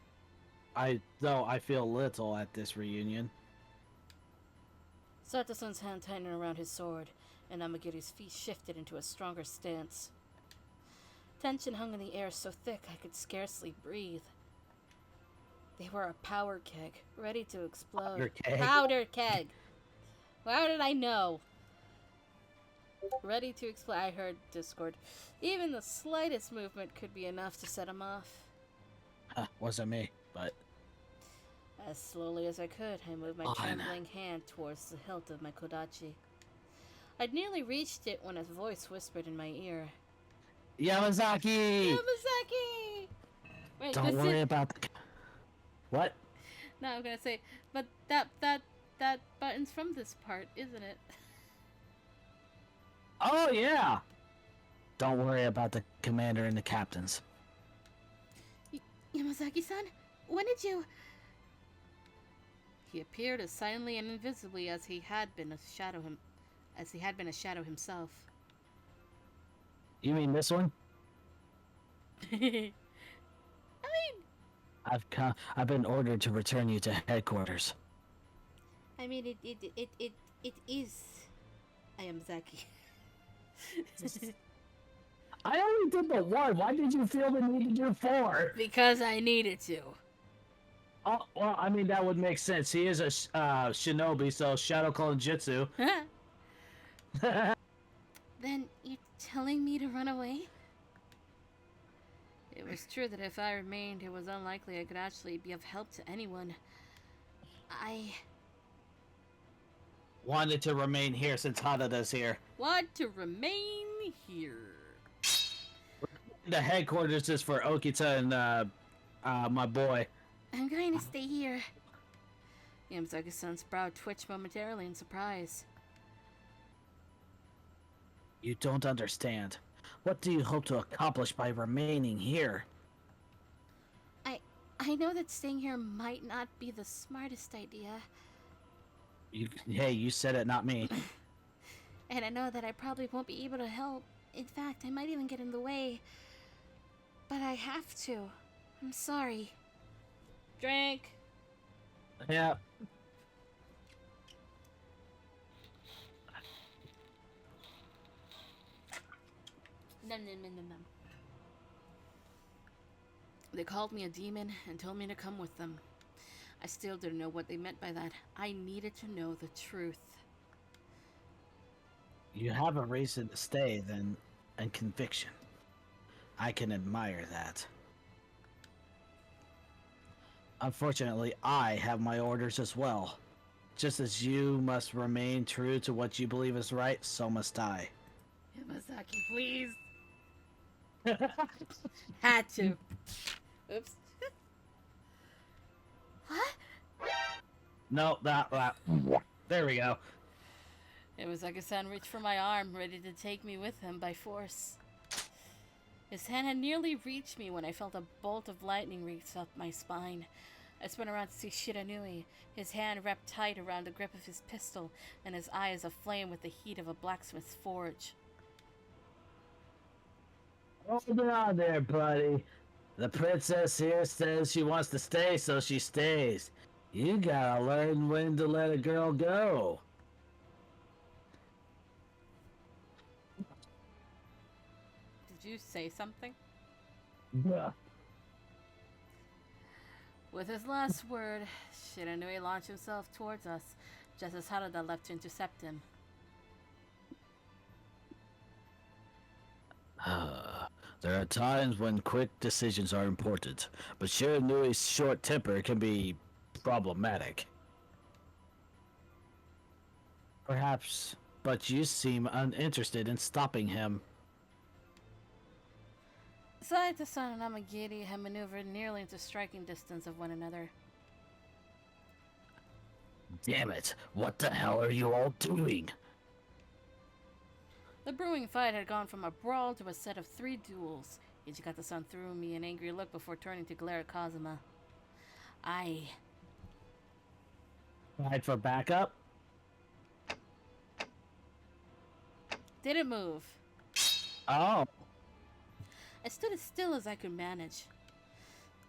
Though I feel little at this reunion. Sato-san's hand tightened around his sword, and Amagiri's feet shifted into a stronger stance. Tension hung in the air so thick I could scarcely breathe. They were a powder keg, ready to explode. Powder keg? Powder keg! How did I know? Ready to explode, I heard Discord. Even the slightest movement could be enough to set him off. Wasn't me, but As slowly as I could, I moved my Fine. trembling hand towards the hilt of my kodachi. I'd nearly reached it when a voice whispered in my ear. Yamazaki! Yamazaki! Wait, Don't worry about the... What? No, I'm gonna say, but that button's from this part, isn't it? Oh, yeah! Don't worry about the commander and the captains. Yamazaki-san, when did you... He appeared as silently and invisibly as he had been a shadow himself. You mean this one? I mean, I've been ordered to return you to headquarters. it is. I am Zaki. I only did the one. Why did you feel the need to do 4? Because I needed to. Oh, well, I mean, that would make sense. He is a shinobi, so Shadow Clone Jutsu. Then you're telling me to run away? It was true that if I remained, it was unlikely I could actually be of help to anyone. I Wanted to remain here since Hanada's here. want to remain here. The headquarters is for Okita and my boy. I'm going to stay here. Yamazaki-san's brow twitched momentarily in surprise. You don't understand. What do you hope to accomplish by remaining here? I know that staying here might not be the smartest idea, Hey, you said it, not me. and I know that I probably won't be able to help. In fact, I might even get in the way. But I have to. I'm sorry. Drink. Yeah. Num, num, num, num, num. They called me a demon and told me to come with them. I still didn't know what they meant by that. I needed to know the truth. You have a reason to stay, then, and conviction. I can admire that. Unfortunately, I have my orders as well. Just as you must remain true to what you believe is right, so must I. Yamazaki, please. Had to. Oops. What? No, that. There we go. Yamazaki-san reached for my arm, ready to take me with him by force. His hand had nearly reached me when I felt a bolt of lightning race up my spine. I spun around to see Shiranui, his hand wrapped tight around the grip of his pistol, and his eyes aflame with the heat of a blacksmith's forge. Hold on there, buddy. The princess here says she wants to stay, so she stays. You gotta learn when to let a girl go. Did you say something? Yeah. With his last word, Shiranui launched himself towards us, just as Harada left to intercept him. There are times when quick decisions are important, but Shiranui's short temper can be problematic. Perhaps, but you seem uninterested in stopping him. Saito-san and Amagiri had maneuvered nearly into striking distance of one another. Damn it, what the hell are you all doing? The brewing fight had gone from a brawl to a set of 3 duels. Ichikata-san threw me an angry look before turning to glare at Kazuma. I Tried for backup? didn't move. Oh. I stood as still as I could manage.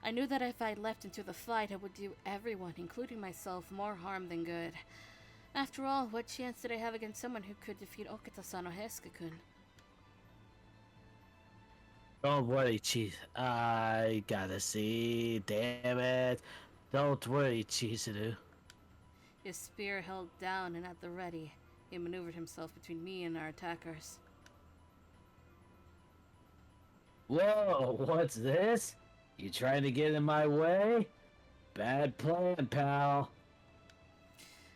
I knew that if I left into the fight, I would do everyone, including myself, more harm than good. After all, what chance did I have against someone who could defeat Okita-san or Heisuke-kun? Don't worry, Chief. I gotta see. Damn it. Don't worry, Chizuru. His spear held down and at the ready, he maneuvered himself between me and our attackers. Whoa, what's this? You trying to get in my way? Bad plan, pal.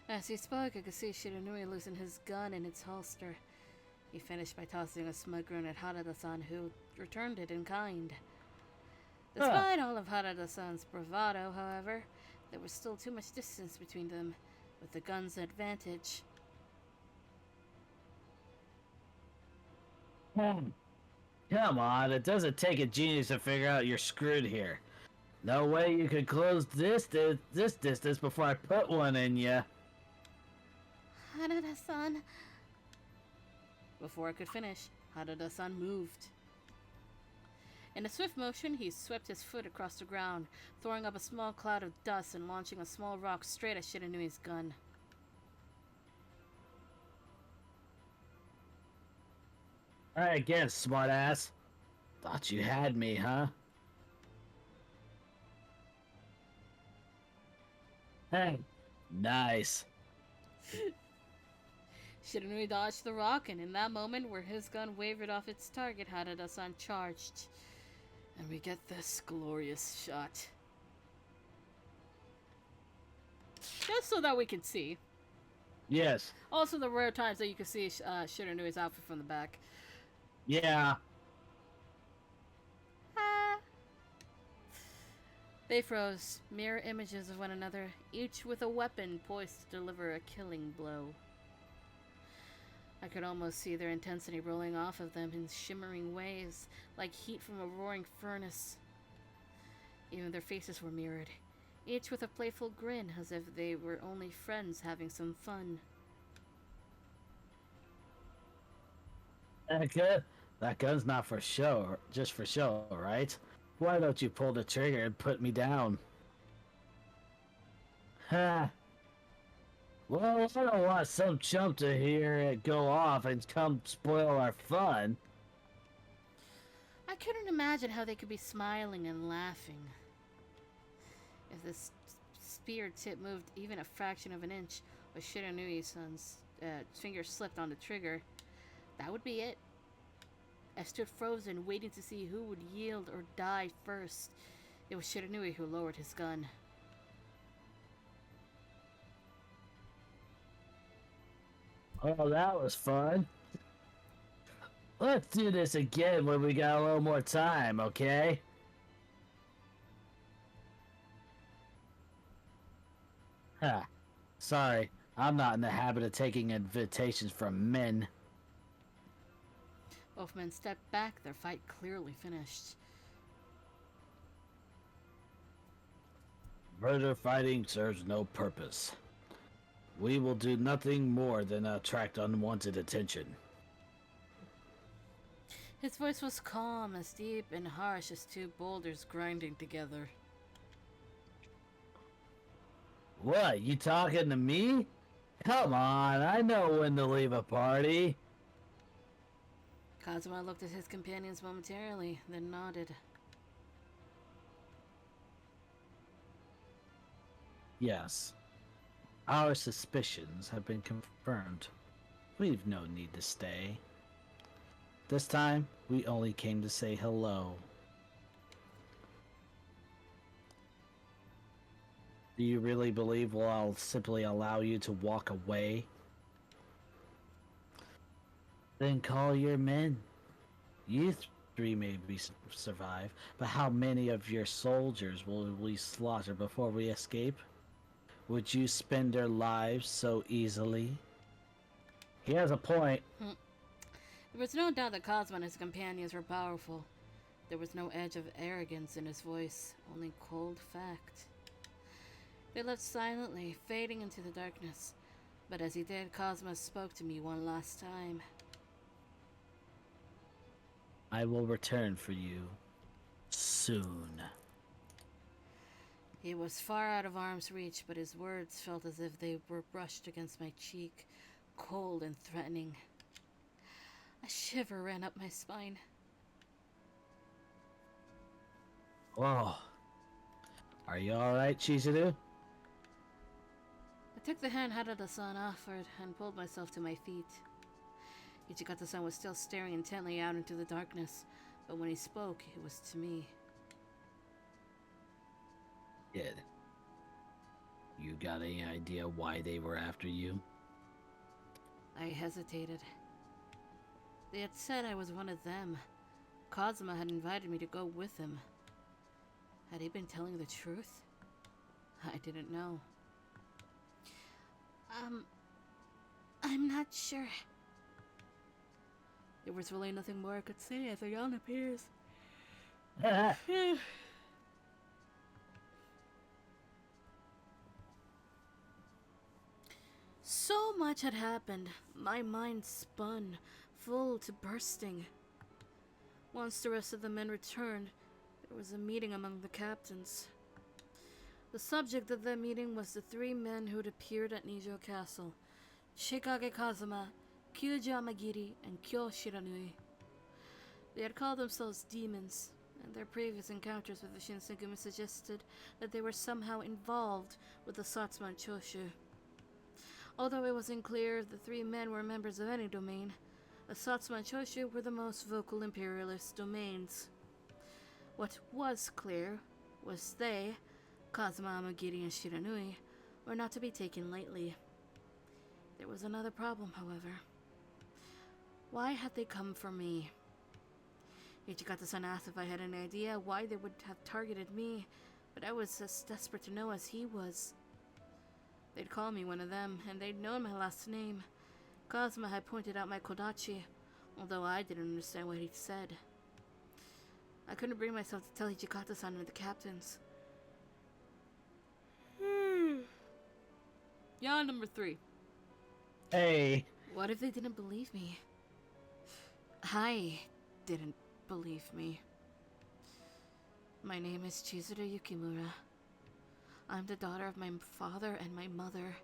As he spoke, I could see Shiranui loosen his gun in its holster. He finished by tossing a smug grin at Harada-san, who returned it in kind. Despite all of Harada-san's bravado, however, there was still too much distance between them, with the gun's advantage. Come on, it doesn't take a genius to figure out you're screwed here. No way you could close this distance before I put one in ya. Harada-san. Before I could finish, Harada-san moved. In a swift motion, he swept his foot across the ground, throwing up a small cloud of dust and launching a small rock straight at Shiranui's gun. Alright again, smartass. Thought you had me, huh? Hey, nice. Shiranui dodged the rock, and in that moment where his gun wavered off its target, Harada-san charged. And we get this glorious shot. Just so that we can see. Yes. Also, the rare times that you can see Shiranui's outfit from the back. Yeah. Ah. They froze, mirror images of one another, each with a weapon poised to deliver a killing blow. I could almost see their intensity rolling off of them in shimmering waves, like heat from a roaring furnace. Even their faces were mirrored, each with a playful grin, as if they were only friends having some fun. That gun's not for show, just for show, right? Why don't you pull the trigger and put me down? Ha! Well, I don't want some chump to hear it go off and come spoil our fun. I couldn't imagine how they could be smiling and laughing. If the spear tip moved even a fraction of an inch, or Shiranui-san's finger slipped on the trigger, that would be it. I stood frozen, waiting to see who would yield or die first. It was Shiranui who lowered his gun. Oh, that was fun. Let's do this again when we got a little more time, okay? Huh. Sorry, I'm not in the habit of taking invitations from men. Both men stepped back, their fight clearly finished. Murder fighting serves no purpose. We will do nothing more than attract unwanted attention. His voice was calm, as deep and harsh as two boulders grinding together. What, you talking to me? Come on, I know when to leave a party. Kazuma looked at his companions momentarily, then nodded. Yes. Our suspicions have been confirmed. We've no need to stay. This time, we only came to say hello. Do you really believe I'll simply allow you to walk away? Then call your men. You three may survive, but how many of your soldiers will we slaughter before we escape? Would you spend their lives so easily? He has a point. There was no doubt that Kazuma and his companions were powerful. There was no edge of arrogance in his voice, only cold fact. They left silently, fading into the darkness. But as he did, Kazuma spoke to me one last time. I will return for you. Soon. He was far out of arm's reach, but his words felt as if they were brushed against my cheek, cold and threatening. A shiver ran up my spine. Whoa. Are you alright, Chizuru? I took the hand Harada-san offered and pulled myself to my feet. Ichikata-san was still staring intently out into the darkness, but when he spoke, it was to me. Kid, you got any idea why they were after you? I hesitated. They had said I was one of them. Kazuma had invited me to go with him. Had he been telling the truth? I didn't know. I'm not sure. There was really nothing more I could say as a yawn appears. So much had happened. My mind spun, full to bursting. Once the rest of the men returned, there was a meeting among the captains. The subject of that meeting was the 3 men who'd appeared at Nijo Castle: Shikage Kazuma, Kyuji Amagiri, and Kyo Shiranui. They had called themselves demons, and their previous encounters with the Shinsengumi suggested that they were somehow involved with the Satsuma Choshu. Although it wasn't clear if the 3 men were members of any domain, the Satsuma and Choshu were the most vocal imperialist domains. What was clear was they, Kazuma, Amagiri, and Shiranui, were not to be taken lightly. There was another problem, however. Why had they come for me? Ichikata-san asked if I had any idea why they would have targeted me, but I was as desperate to know as he was. They'd call me one of them, and they'd known my last name. Kazuma had pointed out my kodachi, although I didn't understand what he'd said. I couldn't bring myself to tell Ichikata-san and the captains. Yawn number 3. Hey. What if they didn't believe me? I didn't believe me. My name is Chizuru Yukimura. I'm the daughter of my father and my mother.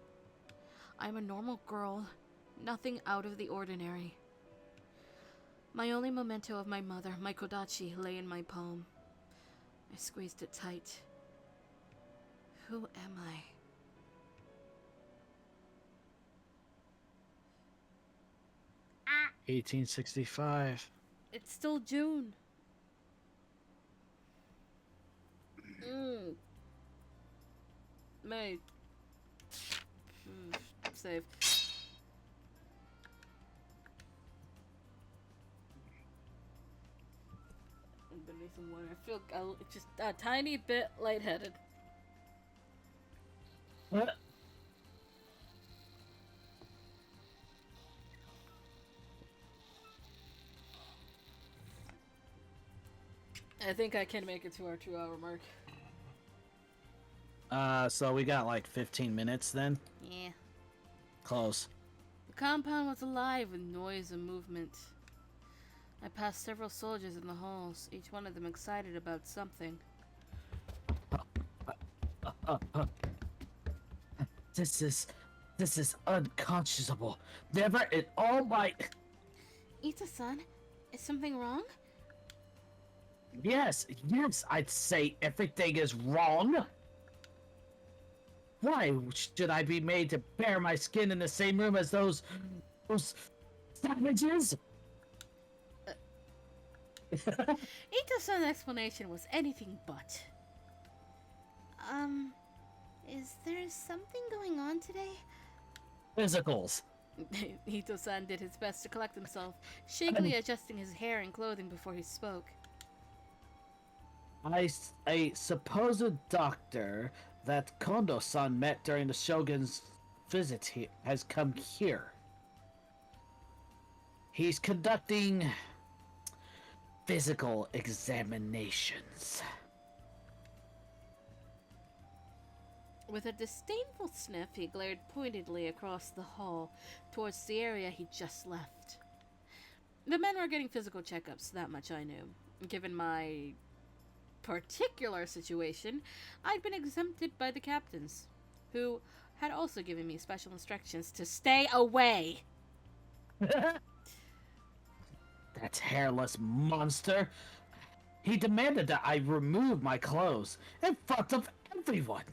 I'm a normal girl, nothing out of the ordinary. My only memento of my mother, my kodachi, lay in my palm. I squeezed it tight. Who am I? 1865. It's still June. May. Save. Beneath some water. I feel just a tiny bit lightheaded. What? I think I can make it to our 2-hour mark. So we got like 15 minutes then? Yeah. Close. The compound was alive with noise and movement. I passed several soldiers in the halls, each one of them excited about something. This is unconscionable. Never in all my... Ita-san, is something wrong? Yes, I'd say everything is wrong. Why should I be made to bare my skin in the same room as those savages? Ito-san's explanation was anything but. Is there something going on today? Physicals. Ito-san did his best to collect himself, shakily adjusting his hair and clothing before he spoke. A supposed doctor that Kondo-san met during the Shogun's visit has come here. He's conducting physical examinations. With a disdainful sniff, he glared pointedly across the hall towards the area he'd just left. The men were getting physical checkups, that much I knew. Given my particular situation, I'd been exempted by the captains, who had also given me special instructions to stay away. That hairless monster. He demanded that I remove my clothes in front of everyone.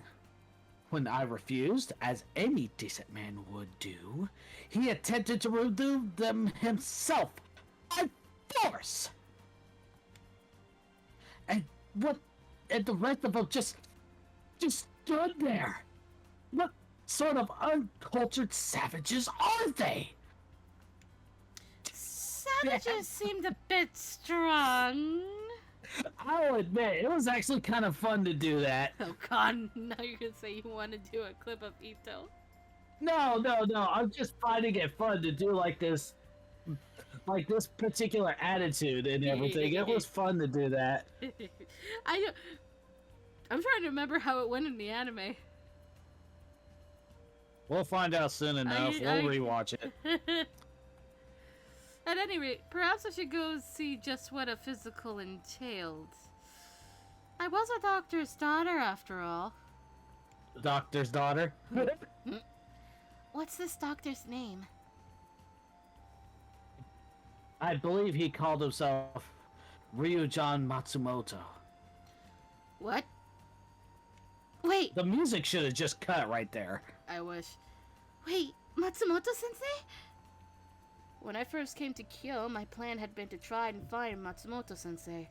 When I refused, as any decent man would do, he attempted to remove them himself by force. And what? And the rest of them just stood there. What sort of uncultured savages are they? Savages seemed a bit strong. I'll admit, it was actually kind of fun to do that. Oh god, now you're gonna say you want to do a clip of Ito. No, I'm just finding it fun to do like this particular attitude and everything. It was fun to do that. I'm trying to remember how it went in the anime. We'll find out soon enough. We'll rewatch it. At any rate, perhaps I should go see just what a physical entailed. I was a doctor's daughter, after all. The doctor's daughter? What's this doctor's name? I believe he called himself Ryujan Matsumoto. What? Wait, The music should have just cut right there. I wish. Wait, Matsumoto-sensei? When I first came to Kyo, my plan had been to try and find Matsumoto-sensei.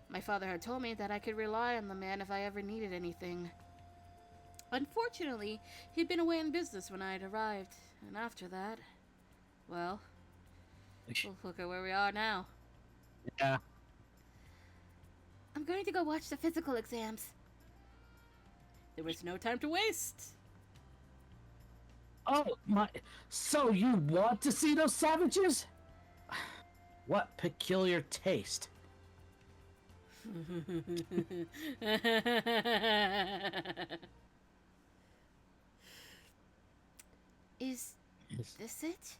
My father had told me that I could rely on the man if I ever needed anything. Unfortunately, he'd been away on business when I had arrived, and after that, well, look at where we are now. Yeah. I'm going to go watch the physical exams. There was no time to waste. Oh, my... So you want to see those savages? What peculiar taste. Is this it?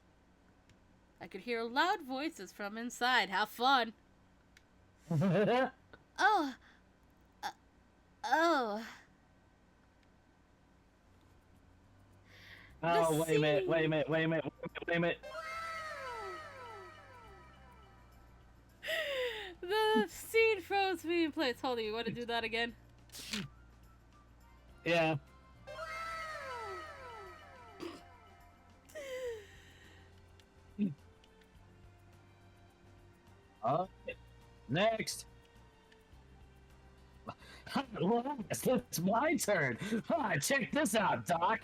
I could hear loud voices from inside. Have fun. Oh. Oh. Oh, wait a minute. The scene froze me in place. Hold on, you want to do that again? Yeah. Next. It's my turn. Check this out, Doc.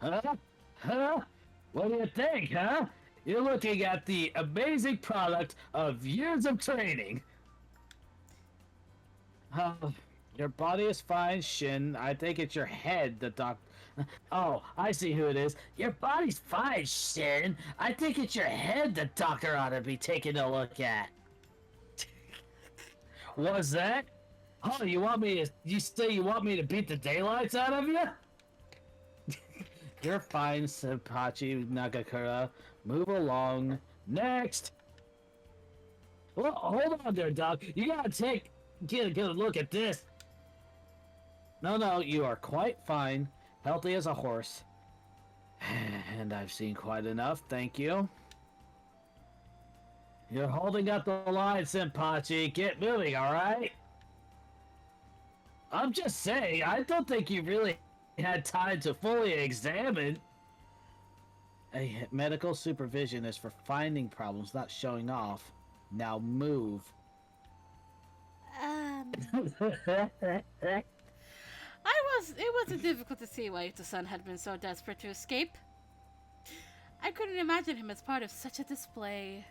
Huh? What do you think, huh? You're looking at the amazing product of years of training. Your body is fine, Shin. I think it's your head, the doc. Oh, I see who it is. Your body's fine, Shin. I think it's your head the doctor ought to be taking a look at. What's that? Oh, you say you want me to beat the daylights out of you? You're fine, Senpachi Nagakura. Move along. Next! Well, hold on there, Doc. You gotta get a look at this. No, you are quite fine. Healthy as a horse. And I've seen quite enough, thank you. You're holding up the line, Senpachi. Get moving, alright? I'm just saying, I don't think you really had time to fully examine. A medical supervision is for finding problems, not showing off. Now move. It wasn't difficult to see why Ito-san had been so desperate to escape. I couldn't imagine him as part of such a display.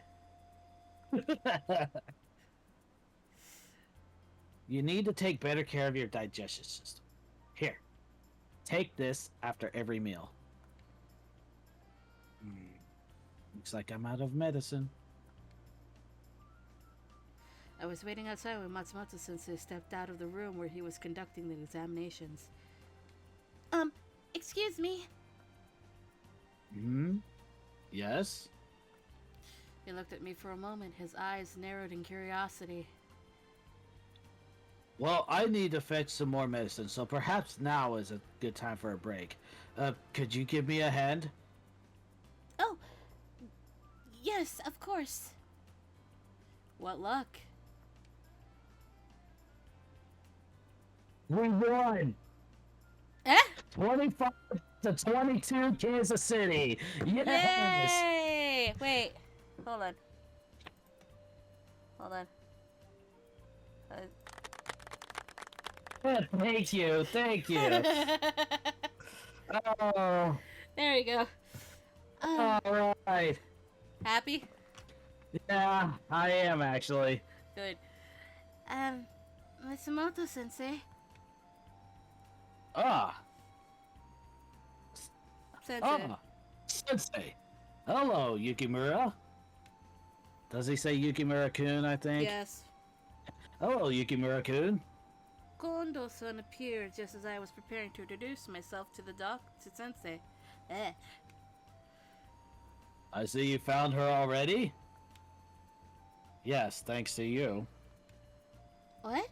You need to take better care of your digestion system. Here, take this after every meal. Looks like I'm out of medicine. I was waiting outside when Matsumoto-sensei stepped out of the room where he was conducting the examinations. Excuse me. Yes? He looked at me for a moment, his eyes narrowed in curiosity. Well, I need to fetch some more medicine, so perhaps now is a good time for a break. Could you give me a hand? Oh. Yes, of course. What luck? We won! Eh? 25 to 22 Kansas City! Yes! Yay! Wait. Hold on. Hold on. Thank you, thank you. Oh, There you go. all right. Happy? Yeah, I am actually. Good. Matsumoto sensei. Ah, Sensei. Sensei. Hello, Yukimura. Does he say Yukimura-kun, I think? Yes. Hello, Yukimura-kun. Kondo-san appeared just as I was preparing to introduce myself to to Sensei. I see you found her already? Yes, thanks to you. What?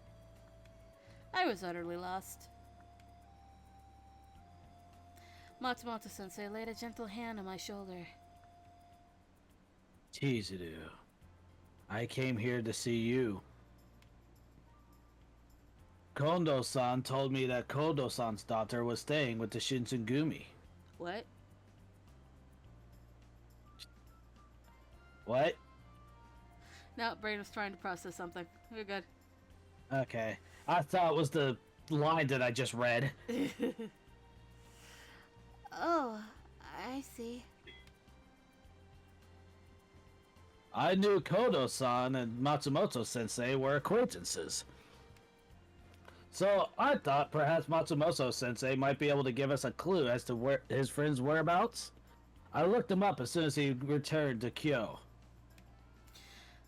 I was utterly lost. Matsumoto Sensei laid a gentle hand on my shoulder. Chizuru, I came here to see you. Kondo-san told me that Kondo-san's daughter was staying with the Shinsengumi. What? What? No, Brain was trying to process something. We're good. Okay. I thought it was the line that I just read. Oh, I see. I knew Kodo-san and Matsumoto-sensei were acquaintances. So I thought perhaps Matsumoto-sensei might be able to give us a clue as to where his friend's whereabouts. I looked him up as soon as he returned to Kyo.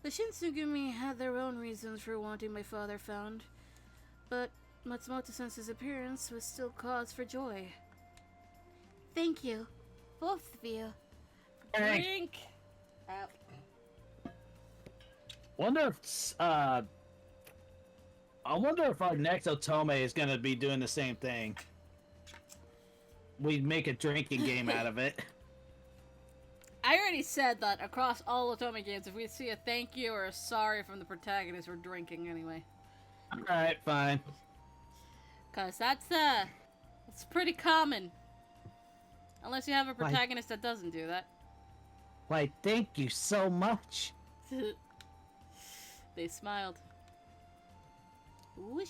The Shinsengumi had their own reasons for wanting my father found, but Matsumoto Sensei's appearance was still cause for joy. Thank you, both of you. Drink! Ow. I wonder if our next Otome is gonna be doing the same thing. We make a drinking game out of it. I already said that across all Otome games, if we see a thank you or a sorry from the protagonist, we're drinking anyway. Alright, fine. Cause that's it's pretty common. Unless you have a protagonist that doesn't do that. Why, thank you so much. They smiled. Whoosh,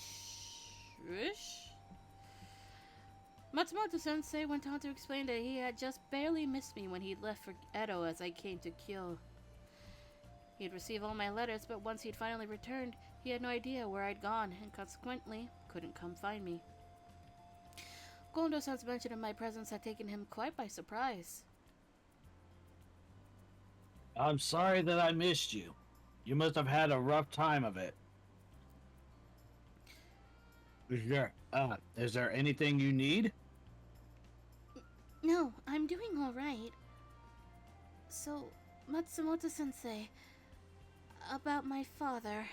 whoosh. Matsumoto Sensei went on to explain that he had just barely missed me when he'd left for Edo as I came to Kyo. He'd received all my letters, but once he'd finally returned, he had no idea where I'd gone, and consequently couldn't come find me. Kondo-san's mention of my presence had taken him quite by surprise. I'm sorry that I missed you. You must have had a rough time of it. Is there anything you need? No, I'm doing all right. So, Matsumoto sensei, about my father.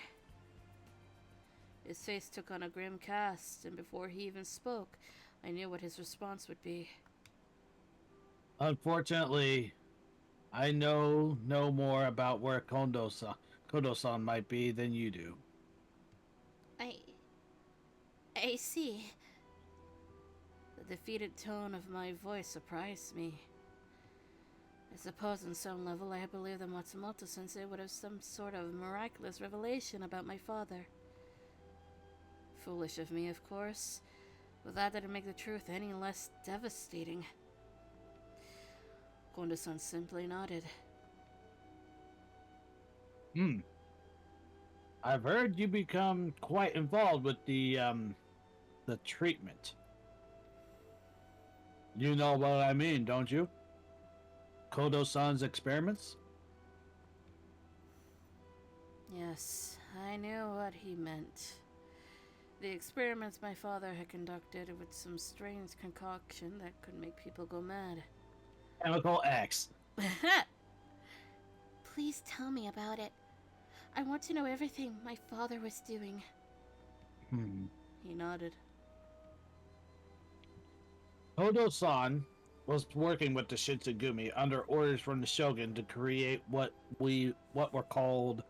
His face took on a grim cast, and before he even spoke, I knew what his response would be. Unfortunately, I know no more about where Kondo-san might be than you do. I see. The defeated tone of my voice surprised me. I suppose on some level I believed that Matsumoto Sensei would have some sort of miraculous revelation about my father. Foolish of me, of course, but that didn't make the truth any less devastating. Kondo-san simply nodded. I've heard you become quite involved with the treatment. You know what I mean, don't you? Kodo-san's experiments? Yes, I knew what he meant. The experiments my father had conducted with some strange concoction that could make people go mad. Chemical X. Please tell me about it. I want to know everything my father was doing. He nodded. Kodo-san was working with the Shinsengumi under orders from the Shogun to create what were called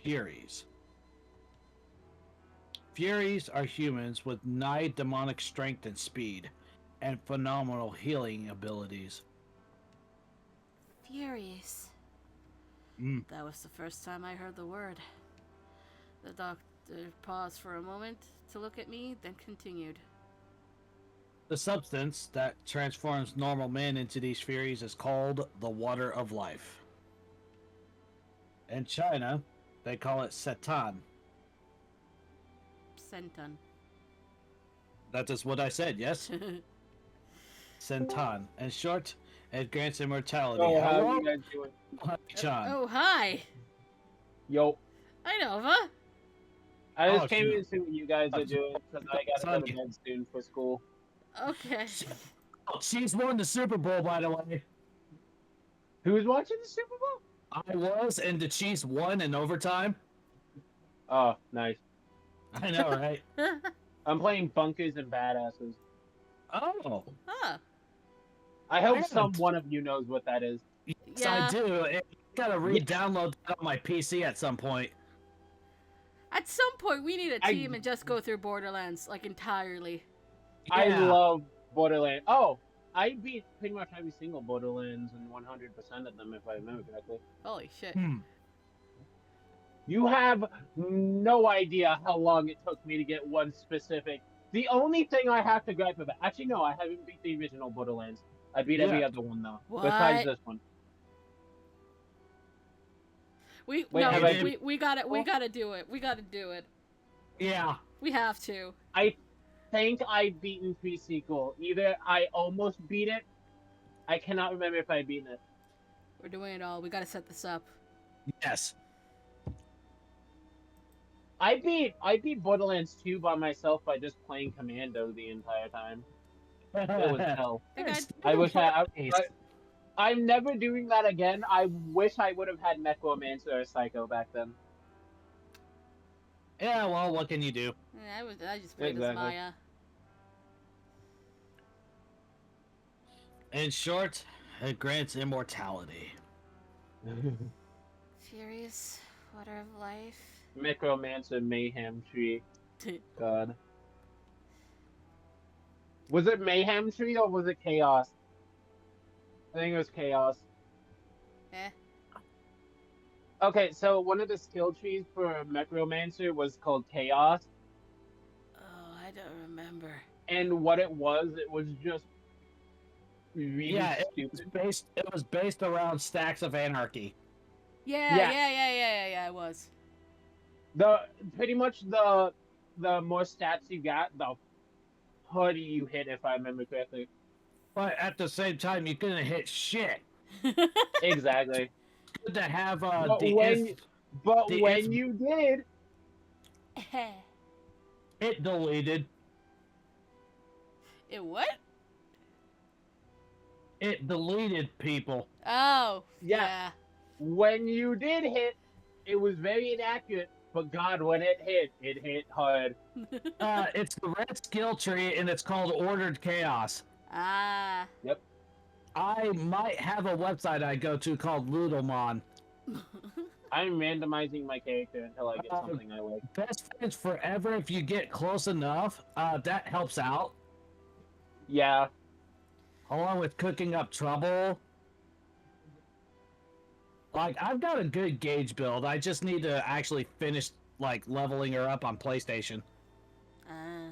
Furies. Furies are humans with nigh demonic strength and speed, and phenomenal healing abilities. Furies. Mm. That was the first time I heard the word. The doctor paused for a moment to look at me, then continued. The substance that transforms normal men into these Furies is called the Water of Life. In China, they call it Setan. Senton. That is what I said, yes? Sentan. In short, it grants immortality. So how Hello, you guys doing? Chan. Oh, hi! Yo, Hi, Nova! I just Oh, came shoot. in to see what you guys are doing because I gotta go to Sonny. bed soon for school. Okay. Oh, she's won the Super Bowl, by the way. Who's watching the Super Bowl? I was, and the Chiefs won in overtime. Oh, nice. I know, right? I'm playing Bunkers and Badasses. Oh, Huh. I hope haven't. some one of you knows what that is. yes, I do. I gotta Yes. re-download that on my PC at some point. At some point, we need a I- team and just go through Borderlands, like, entirely. I Yeah. love Borderlands. Oh, I beat pretty much every single Borderlands and 100% of them if I remember correctly. Holy shit. Hmm. You have no idea how long it took me to get one specific. The only thing I have to gripe about, actually no, I haven't beat the original Borderlands. I beat every Yeah. other one though, What? besides this one. We Wait, no, have I- we gotta do it. We gotta do it. Yeah. We have to. I think I've beaten pre-sequel. Either I almost beat it. I cannot remember if I've beaten it. We're doing it all. We gotta set this up. Yes. I beat Borderlands 2 by myself by just playing Commando the entire time. It was hell. I wish I'm never doing that again. I wish I would have had Necromancer or Psycho back then. Yeah, well, what can you do? Yeah, I just played as Exactly. Maya. In short, it grants immortality. Furious Water of Life. Necromancer Mayhem Tree. God. Was it Mayhem Tree or was it Chaos? I think it was Chaos. Eh. Okay, so one of the skill trees for Necromancer was called Chaos, Oh, I don't remember. and what it was just really Yeah, stupid. it was based around Stacks of Anarchy. Yeah, Yeah. yeah, it was. Pretty much the more stats you got, the harder you hit, if I remember correctly. But at the same time, you couldn't hit shit. Exactly. Good to have But the when the when if- you did, it deleted. It what? It deleted people. Oh, Yeah. when you did hit, it was very inaccurate. But God, when it hit hard. It's the red skill tree, and it's called Ordered Chaos. Ah. I might have a website I go to called Ludomon. I'm randomizing my character until I get something I like. Best friends forever if you get close enough. That helps out. Yeah. Along with cooking up trouble. Like, I've got a good gauge build. I just need to actually finish, like, leveling her up on PlayStation. Ah.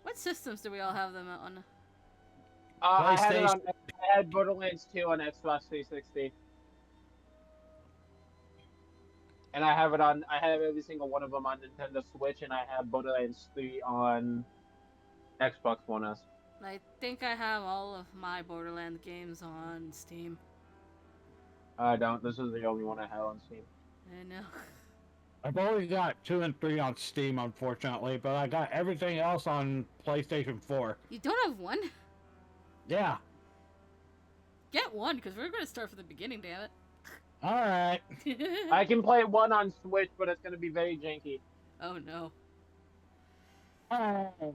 What systems do we all have them on? I had Borderlands 2 on Xbox 360. And I have every single one of them on Nintendo Switch, and I have Borderlands 3 on Xbox One S. I think I have all of my Borderlands games on Steam. I don't. This is the only one I have on Steam. I know. I've only got 2 and 3 on Steam, unfortunately, but I got everything else on PlayStation 4. You don't have one? Yeah. Get one, because we're going to start from the beginning, damn it. Alright. I can play one on Switch, but it's going to be very janky. Oh, no. Oh.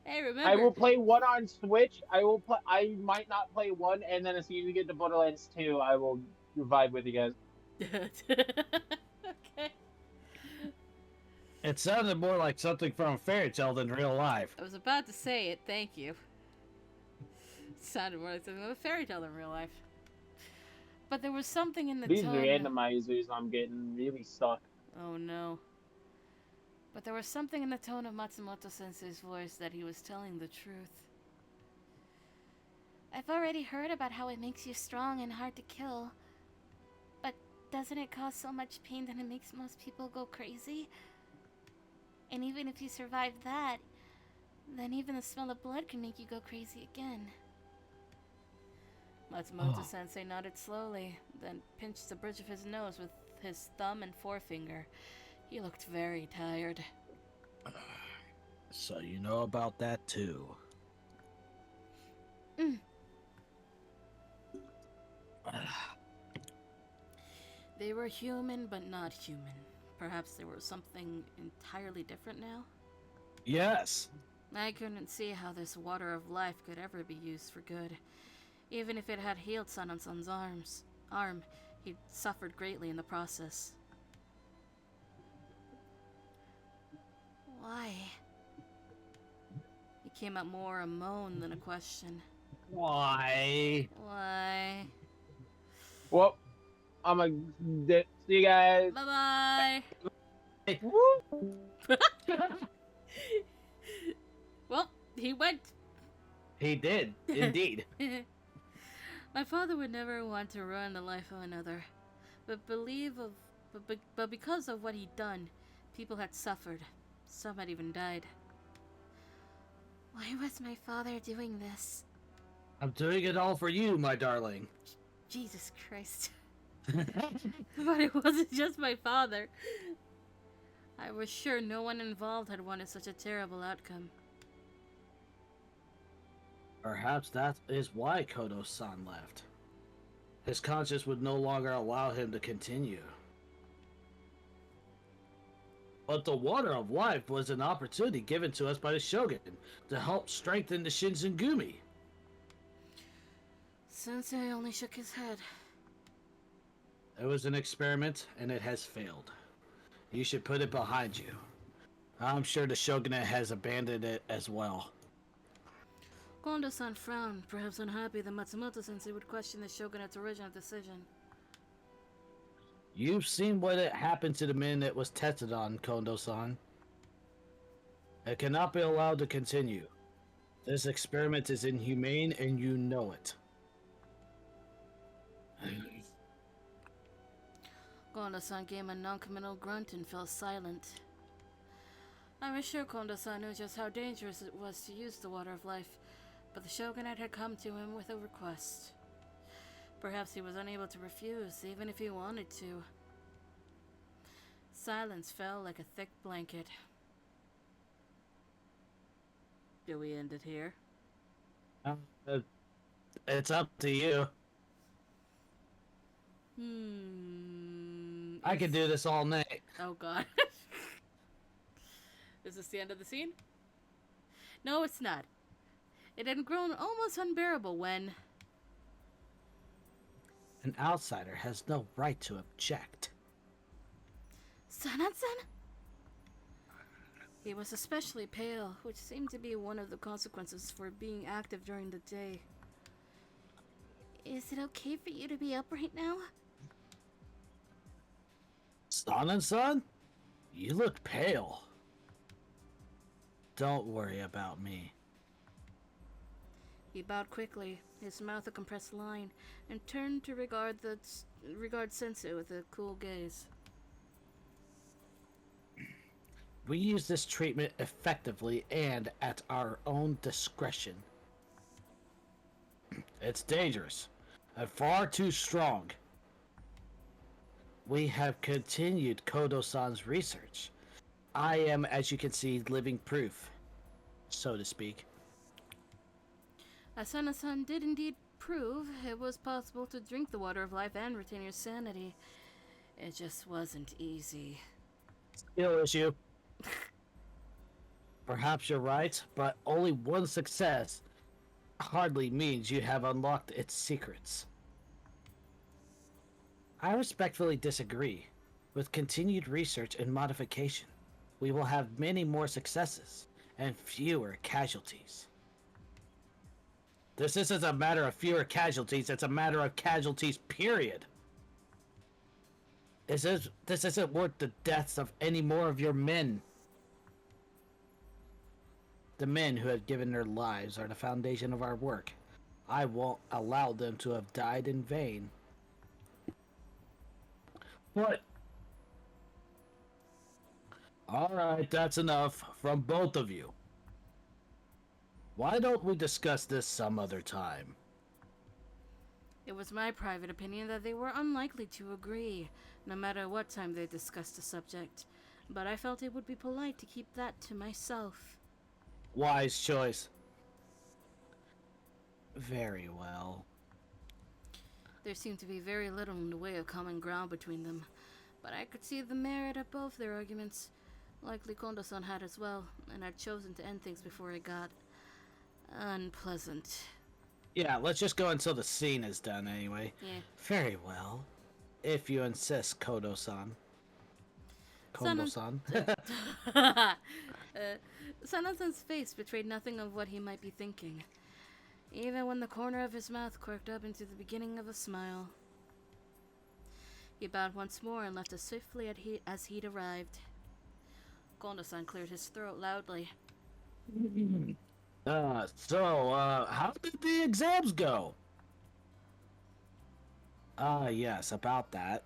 Hey, remember. I will play one on Switch. I might not play one, and then as soon as we get to Borderlands 2, I will revive with you guys. Okay. It sounded more like something from a fairy tale than real life. I was about to say it, thank you. It sounded more like something of a fairy tale than real life. But there was something in the These tone. randomizers I'm getting really suck. Oh no. But there was something in the tone of Matsumoto Sensei's voice that he was telling the truth. I've already heard about how it makes you strong and hard to kill. But doesn't it cause so much pain that it makes most people go crazy? And even if you survive that, then even the smell of blood can make you go crazy again. Matsumoto Sensei nodded slowly, then pinched the bridge of his nose with his thumb and forefinger. He looked very tired. So you know about that too. They were human, but not human. Perhaps they were something entirely different now? Yes. I couldn't see how this water of life could ever be used for good. Even if it had healed Sanon's arm, he'd suffered greatly in the process. Why? It came out more a moan than a question. Why? Why? Well, I'm a see you guys. Bye-bye! Well, he went. He did, indeed. My father would never want to ruin the life of another, but because of what he'd done, people had suffered. Some had even died. Why was my father doing this? I'm doing it all for you, my darling. Jesus Christ. But it wasn't just my father. I was sure no one involved had wanted such a terrible outcome. Perhaps that is why Kodo-san left. His conscience would no longer allow him to continue. But the Water of Life was an opportunity given to us by the Shogun to help strengthen the Shinzengumi. Sensei only shook his head. It was an experiment, and it has failed. You should put it behind you. I'm sure the Shogunate has abandoned it as well. Kondo-san frowned, perhaps unhappy that Matsumoto-sensei would question the Shogunate's original decision. You've seen what happened to the men it was tested on, Kondo-san. It cannot be allowed to continue. This experiment is inhumane, and you know it. Kondo-san gave a non-committal grunt and fell silent. I was sure Kondo-san knew just how dangerous it was to use the Water of Life, but the Shogunate had come to him with a request. Perhaps he was unable to refuse, even if he wanted to. Silence fell like a thick blanket. Do we end it here? It's up to you. I could do this all night. Oh god. Is this the end of the scene? No, it's not. It had grown almost unbearable when... An outsider has no right to object. Sanan-san? He was especially pale, which seemed to be one of the consequences for being active during the day. Is it okay for you to be up right now? Sanan-san? You look pale. Don't worry about me. He bowed quickly, his mouth a compressed line, and turned to regard Sensei with a cool gaze. We use this treatment effectively and at our own discretion. It's dangerous and far too strong. We have continued Kodo-san's research. I am, as you can see, living proof, so to speak. As Sanan-san did indeed prove, it was possible to drink the Water of Life and retain your sanity. It just wasn't easy. Skill issue. Perhaps you're right, but only one success hardly means you have unlocked its secrets. I respectfully disagree. With continued research and modification, we will have many more successes and fewer casualties. This isn't a matter of fewer casualties, it's a matter of casualties, period. This isn't worth the deaths of any more of your men. The men who have given their lives are the foundation of our work. I won't allow them to have died in vain. But... Alright, that's enough from both of you. Why don't we discuss this some other time? It was my private opinion that they were unlikely to agree, no matter what time they discussed the subject. But I felt it would be polite to keep that to myself. Wise choice. Very well. There seemed to be very little in the way of common ground between them, but I could see the merit of both their arguments. Likely Kondo-san had as well, and had chosen to end things before it got unpleasant. Yeah, let's just go until the scene is done anyway. Yeah. Very well. If you insist, Kodo-san. Kondo-san. Sana-san's face betrayed nothing of what he might be thinking, even when the corner of his mouth quirked up into the beginning of a smile. He bowed once more and left as swiftly as he'd arrived. Kondo-san cleared his throat loudly. How did the exams go? Yes, about that.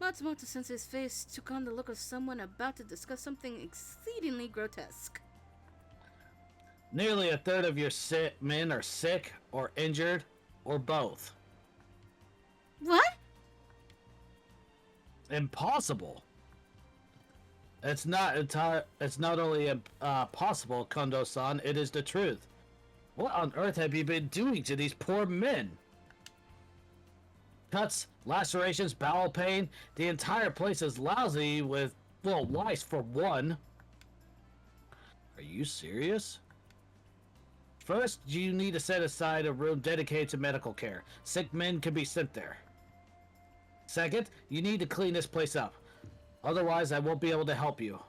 Matsumoto-sensei's face took on the look of someone about to discuss something exceedingly grotesque. Nearly a third of your men are sick, or injured, or both. What? Impossible. It's not only possible, Kondo-san, it is the truth. What on earth have you been doing to these poor men? Cuts, lacerations, bowel pain. The entire place is lousy with, well, lice for one. Are you serious? First, you need to set aside a room dedicated to medical care. Sick men can be sent there. Second, you need to clean this place up. Otherwise, I won't be able to help you.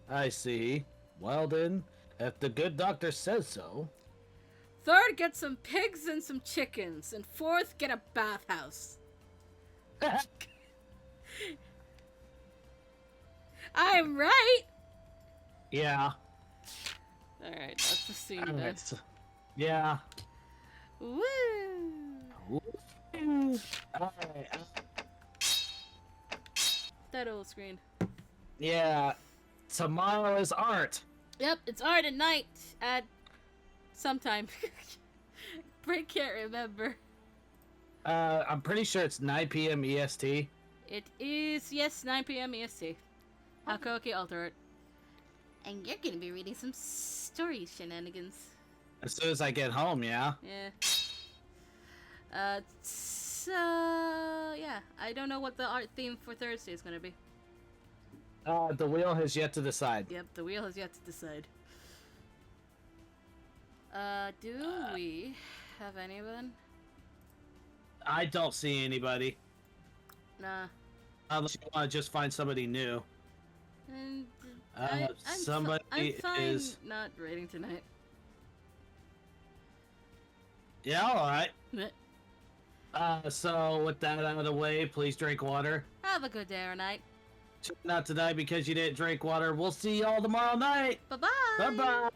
I see. Well then, if the good doctor says so. Third, get some pigs and some chickens. And fourth, get a bathhouse. I'm right! Yeah. Alright, that's the scene then. Right. Yeah. Woo! Alright. That old screen. Yeah. Tomorrow is art. Yep, it's art at night at sometime. Break can't remember. I'm pretty sure it's 9 p.m. EST. It is, yes, 9 p.m. EST. Hakuoki Alter. And you're gonna be reading some story shenanigans. As soon as I get home, yeah. Yeah. So yeah, I don't know what the art theme for Thursday is gonna be. The wheel has yet to decide. Yep, the wheel has yet to decide. Do we have anyone? I don't see anybody. Nah. Unless you want to just find somebody new. And I'm fine is. not raiding tonight. Yeah, alright. Meh. So with that out of the way, please drink water. Have a good day or night. Not tonight because you didn't drink water. We'll see y'all tomorrow night. Bye-bye. Bye-bye.